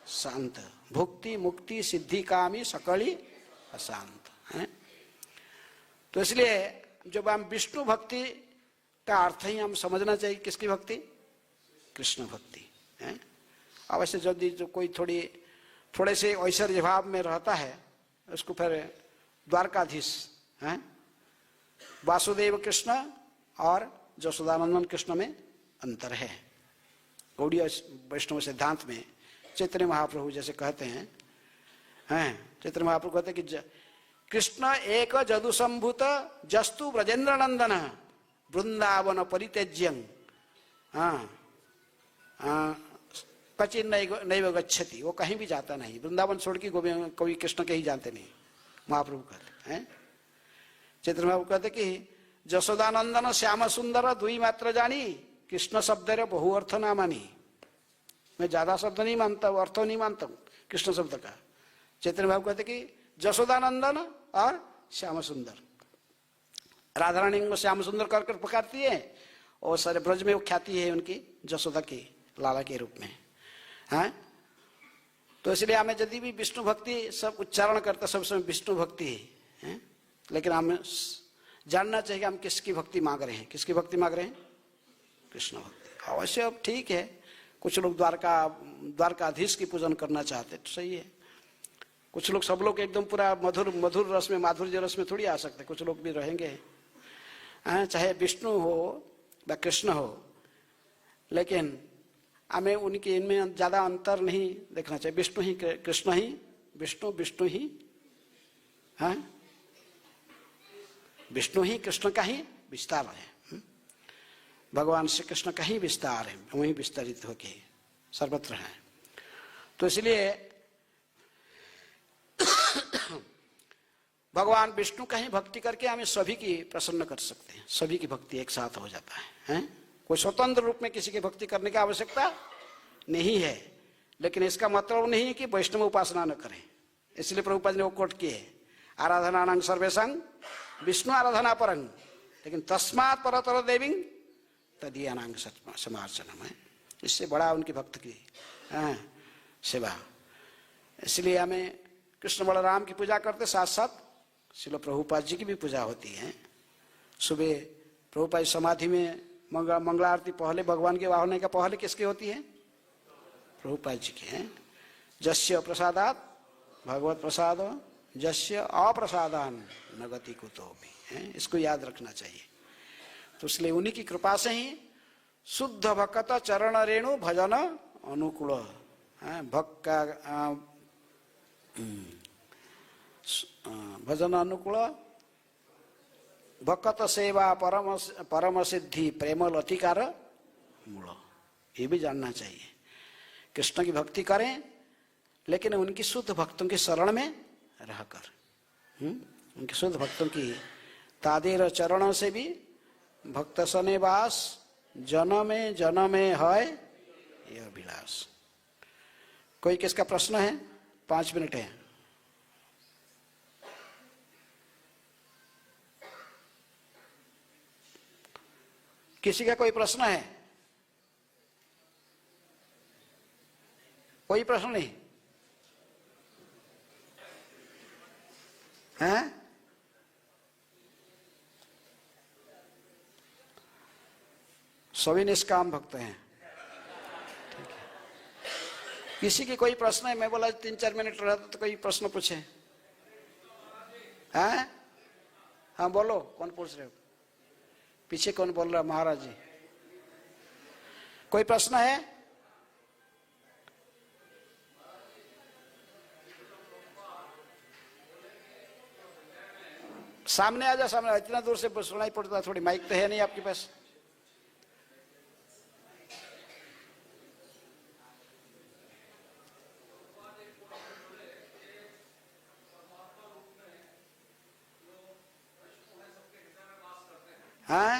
शांत, भुक्ति मुक्ति सिद्धि कामी सकली अशांत है। तो इसलिए जब हम विष्णु भक्ति का अर्थ ही हम समझना चाहिए, किसकी भक्ति? कृष्ण भक्ति है। अवश्य यदि जो कोई थोड़े से ऐश्वर्य भाव में रहता है उसको फिर द्वारकाधीश है, वासुदेव कृष्ण और जसोदानंदन कृष्ण में अंतर है। गौड़ीय वैष्णव सिद्धांत में चैतन्य महाप्रभु जैसे कहते हैं, चैतन्य महाप्रभु कहते हैं कि कृष्ण एक जदुसंभूत जस्तु ब्रजेंद्र नंदन वृंदावन परित्यज्यं कचिन नैव गच्छति, वो कहीं भी जाता नहीं, वृंदावन छोड़ के कोई कृष्ण के ही जानते नहीं। महाप्रभु कहते हैं, चैतन्य महाप्रभु कहते कि जसोदानंदन श्याम सुंदर दुई मात्र जानी कृष्ण शब्द रे बहु अर्थ ना मानी। मैं ज्यादा शब्द नहीं मानता हूँ, अर्थ नहीं मानता हूँ कृष्ण शब्द का। चैतन्य महाप्रभु कहते कि जसोदानंदन और श्याम सुंदर, राधा रानी को श्याम सुंदर कर पुकारती है और सारे ब्रज में वो ख्याति है उनकी जसोदा की लाला के रूप में। तो इसलिए हमें यदि भी विष्णु भक्ति सब उच्चारण करते सब समय विष्णु भक्ति है, लेकिन हमें जानना चाहिए हम किसकी भक्ति मांग रहे हैं। किसकी भक्ति मांग रहे हैं? कृष्ण भक्ति। अवश्य अब ठीक है, कुछ लोग द्वारकाधीश की पूजन करना चाहते तो सही है। कुछ लोग, सब लोग एकदम पूरा मधुर रस में, माधुर्य रस में थोड़ी आ सकते, कुछ लोग भी रहेंगे, चाहे विष्णु हो या कृष्ण हो, लेकिन हमें उनके इनमें ज्यादा अंतर नहीं देखना चाहिए। विष्णु ही कृष्ण ही, विष्णु ही, हाँ, विष्णु ही कृष्ण का ही विस्तार है। भगवान श्री कृष्ण का ही विस्तार है, वही विस्तारित होके सर्वत्र है। तो इसलिए भगवान विष्णु का ही भक्ति करके हमें सभी की प्रसन्न कर सकते हैं, सभी की भक्ति एक साथ हो जाता है? कोई स्वतंत्र रूप में किसी की भक्ति करने की आवश्यकता नहीं है। लेकिन इसका मतलब नहीं है कि वैष्णव उपासना न करें। इसलिए प्रभुपाद ने वो कोट किए, आराधनानां सर्वेषां विष्णु आराधना परं, लेकिन तस्मात् परतर देवीं तदीयानां समार्चनम है। इससे बड़ा उनकी भक्त की सेवा। इसलिए हमें कृष्ण बलराम की पूजा करते साथ साथ श्रील प्रभुपाद जी की भी पूजा होती है। सुबह प्रभुपाद समाधि में मंगला आरती पहले, भगवान के होने का पहले किसकी होती है? प्रभुपाद जी की है। जस्य प्रसादात भगवत प्रसाद, जस्य अप्रसादान न गति कुतोपि है, इसको याद रखना चाहिए। तो इसलिए उन्हीं की कृपा से ही शुद्ध भक्त चरण रेणु भजन अनुकूल, भक्त भजन अनुकूल भक्त सेवा परम सिद्धि प्रेम लतिकार मूल। ये भी जानना चाहिए। कृष्ण की भक्ति करें, लेकिन उनकी शुद्ध भक्तों के शरण में रहकर, उनके शुद्ध भक्तों की तादेर चरणों से भी भक्त सने वास जनमे जनमे है यह अभिलाष। कोई किसका प्रश्न है? 5 मिनट है। किसी का कोई प्रश्न है? कोई प्रश्न नहीं है? सभी निष्काम भक्त हैं। ठीक है। किसी की कोई प्रश्न है? मैं बोला 3-4 मिनट रहता तो कोई प्रश्न पूछे। हैं? हाँ बोलो, कौन पूछ रहे हो? पीछे कौन बोल रहा? महाराज जी। कोई प्रश्न है? सामने आ जा, सामने। इतना दूर से सुनाई पड़ता, थोड़ी माइक तो है नहीं आपके पास। हाँ,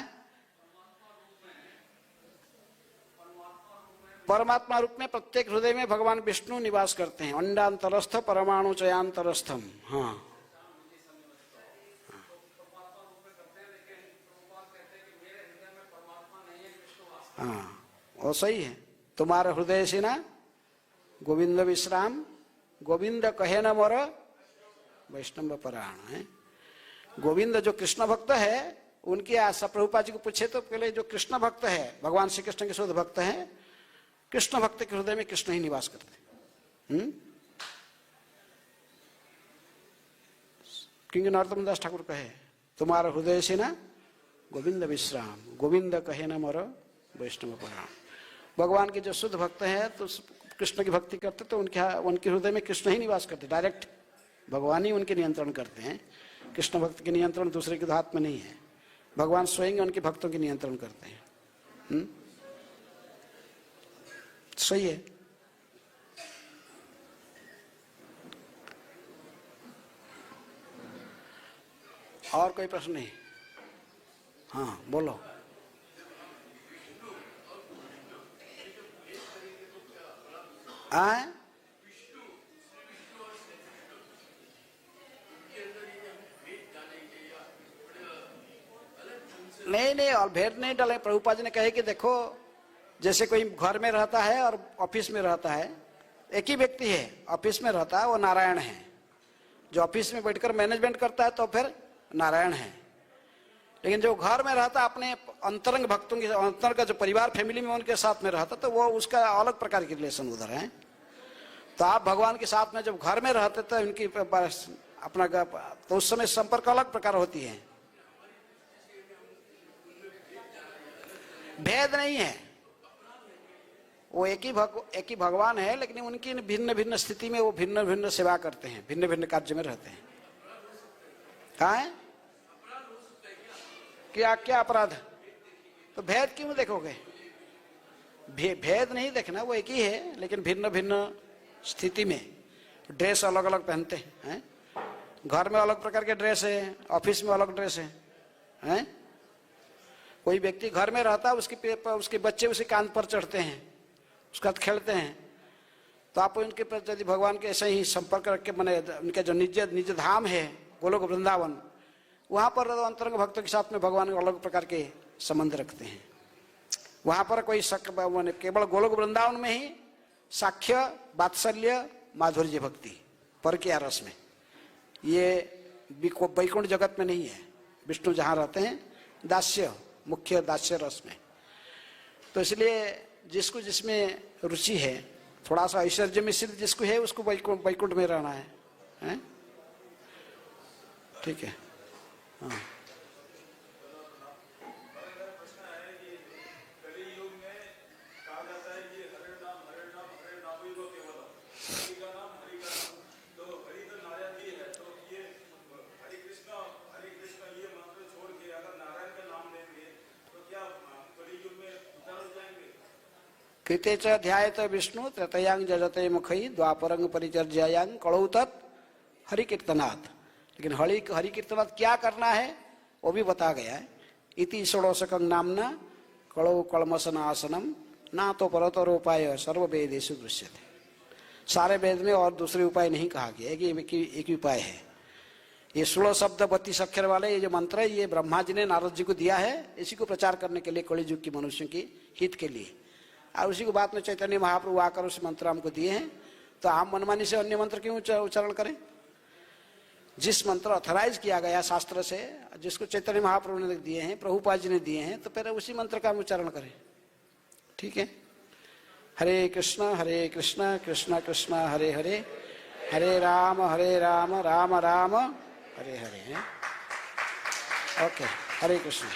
परमात्मा रूप में प्रत्येक हृदय में भगवान विष्णु निवास करते हैं। अंडांतरस्थ परमाणु चयांतरस्थम। हाँ, हाँ, वो सही है। तुम्हारे हृदय से ना गोविंद विश्राम, गोविंद कहे न मोर वैष्णव पराण है। गोविंद जो कृष्ण भक्त है, उनकी आशा प्रभुपाद जी को पूछे तो पहले जो कृष्ण भक्त है, भगवान श्री कृष्ण के शुद्ध भक्त हैं, कृष्ण भक्त के हृदय में कृष्ण ही निवास करते। क्योंकि नरोत्तम दास ठाकुर कहे, तुम्हारा हृदय से ना गोविंद विश्राम, गोविंद कहे न मोर वैष्णव पराण। भगवान के जो शुद्ध भक्त हैं तो कृष्ण की भक्ति करते तो उनके हृदय में कृष्ण ही निवास करते। डायरेक्ट भगवान ही उनके नियंत्रण करते हैं। कृष्ण भक्त के नियंत्रण दूसरे के हाथ में नहीं है। भगवान स्वयं उनके भक्तों के नियंत्रण करते हैं। सही है। और कोई प्रश्न नहीं? हाँ बोलो। आए? नहीं, और भेद नहीं डाले। प्रभुपाद जी ने कहे कि देखो, जैसे कोई घर में रहता है और ऑफिस में रहता है, एक ही व्यक्ति है, ऑफिस में रहता है वो नारायण है, जो ऑफिस में बैठकर मैनेजमेंट करता है तो फिर नारायण है। लेकिन जो घर में रहता अपने अंतरंग भक्तों के अंतर का जो परिवार फैमिली में उनके साथ में रहता तो वो उसका अलग प्रकार की रिलेशन उधर है। तो आप भगवान के साथ में जब घर में रहते तो उनकी अपना तो उस समय संपर्क अलग प्रकार होती है, भेद नहीं है। वो एक ही भगवान है, लेकिन उनकी भिन्न भिन्न स्थिति में वो भिन्न भिन्न सेवा करते हैं, भिन्न भिन्न कार्य में रहते हैं। कहाँ है क्या क्या अपराध? तो भेद क्यों देखोगे? भेद नहीं देखना, वो एक ही है लेकिन भिन्न भिन्न स्थिति में। ड्रेस अलग अलग पहनते हैं, घर में अलग प्रकार के ड्रेस है, ऑफिस में अलग ड्रेस है। कोई व्यक्ति घर में रहता है, उसके बच्चे उसके कान पर चढ़ते हैं, उसके साथ खेलते हैं, तो आप उनके प्रति यदि भगवान के ऐसे ही संपर्क रख के मैंने उनके जो निज धाम है गोलोक वृंदावन, वहाँ पर अंतरंग भक्तों के साथ में भगवान अलग प्रकार के संबंध रखते हैं। वहाँ पर कोई केवल गोलोक वृंदावन में ही साख्य वात्सल्य माधुर्य भक्ति पर के रस में, ये वैकुंठ जगत में नहीं है। विष्णु जहाँ रहते हैं दास्य, मुख्य दास्य रस में। तो इसलिए जिसको जिसमें रुचि है, थोड़ा सा ऐश्वर्य में सिद्ध जिसको है उसको वैकुंठ में रहना है? ठीक है। हाँ। कृते च ध्यायत विष्णु त्रतयांग जजते मुखई द्वापरंग परिचर्यायांग कलौ तत् हरि कीर्तनात्। लेकिन हरि कीर्तनात् क्या करना है वो भी बता गया है। इति षोडशकं नामना कलौ कलमसनासनम ना तो परतरोपाय सर्व वेदेषु दृश्यते। सारे वेद में और दूसरे उपाय नहीं कहा गया, एक ही उपाय है। ये 16 शब्द 32 अक्षर वाले ये जो मंत्र है, ये ब्रह्मा जी ने नारद जी को दिया है, इसी को प्रचार करने के लिए, कलि युग की मनुष्यों की हित के लिए। और उसी को बाद में चैतन्य महाप्रभु आकर उस मंत्र हमको दिए हैं, तो हम मनमानी से अन्य मंत्र क्यों उच्चारण करें? जिस मंत्र ऑथराइज किया गया शास्त्र से, जिसको चैतन्य महाप्रभु ने दिए हैं, प्रभुपाद जी ने दिए हैं, तो फिर उसी मंत्र का हम उच्चारण करें। ठीक है। हरे कृष्ण कृष्ण कृष्ण हरे हरे, हरे राम राम राम हरे हरे। ओके, हरे कृष्ण।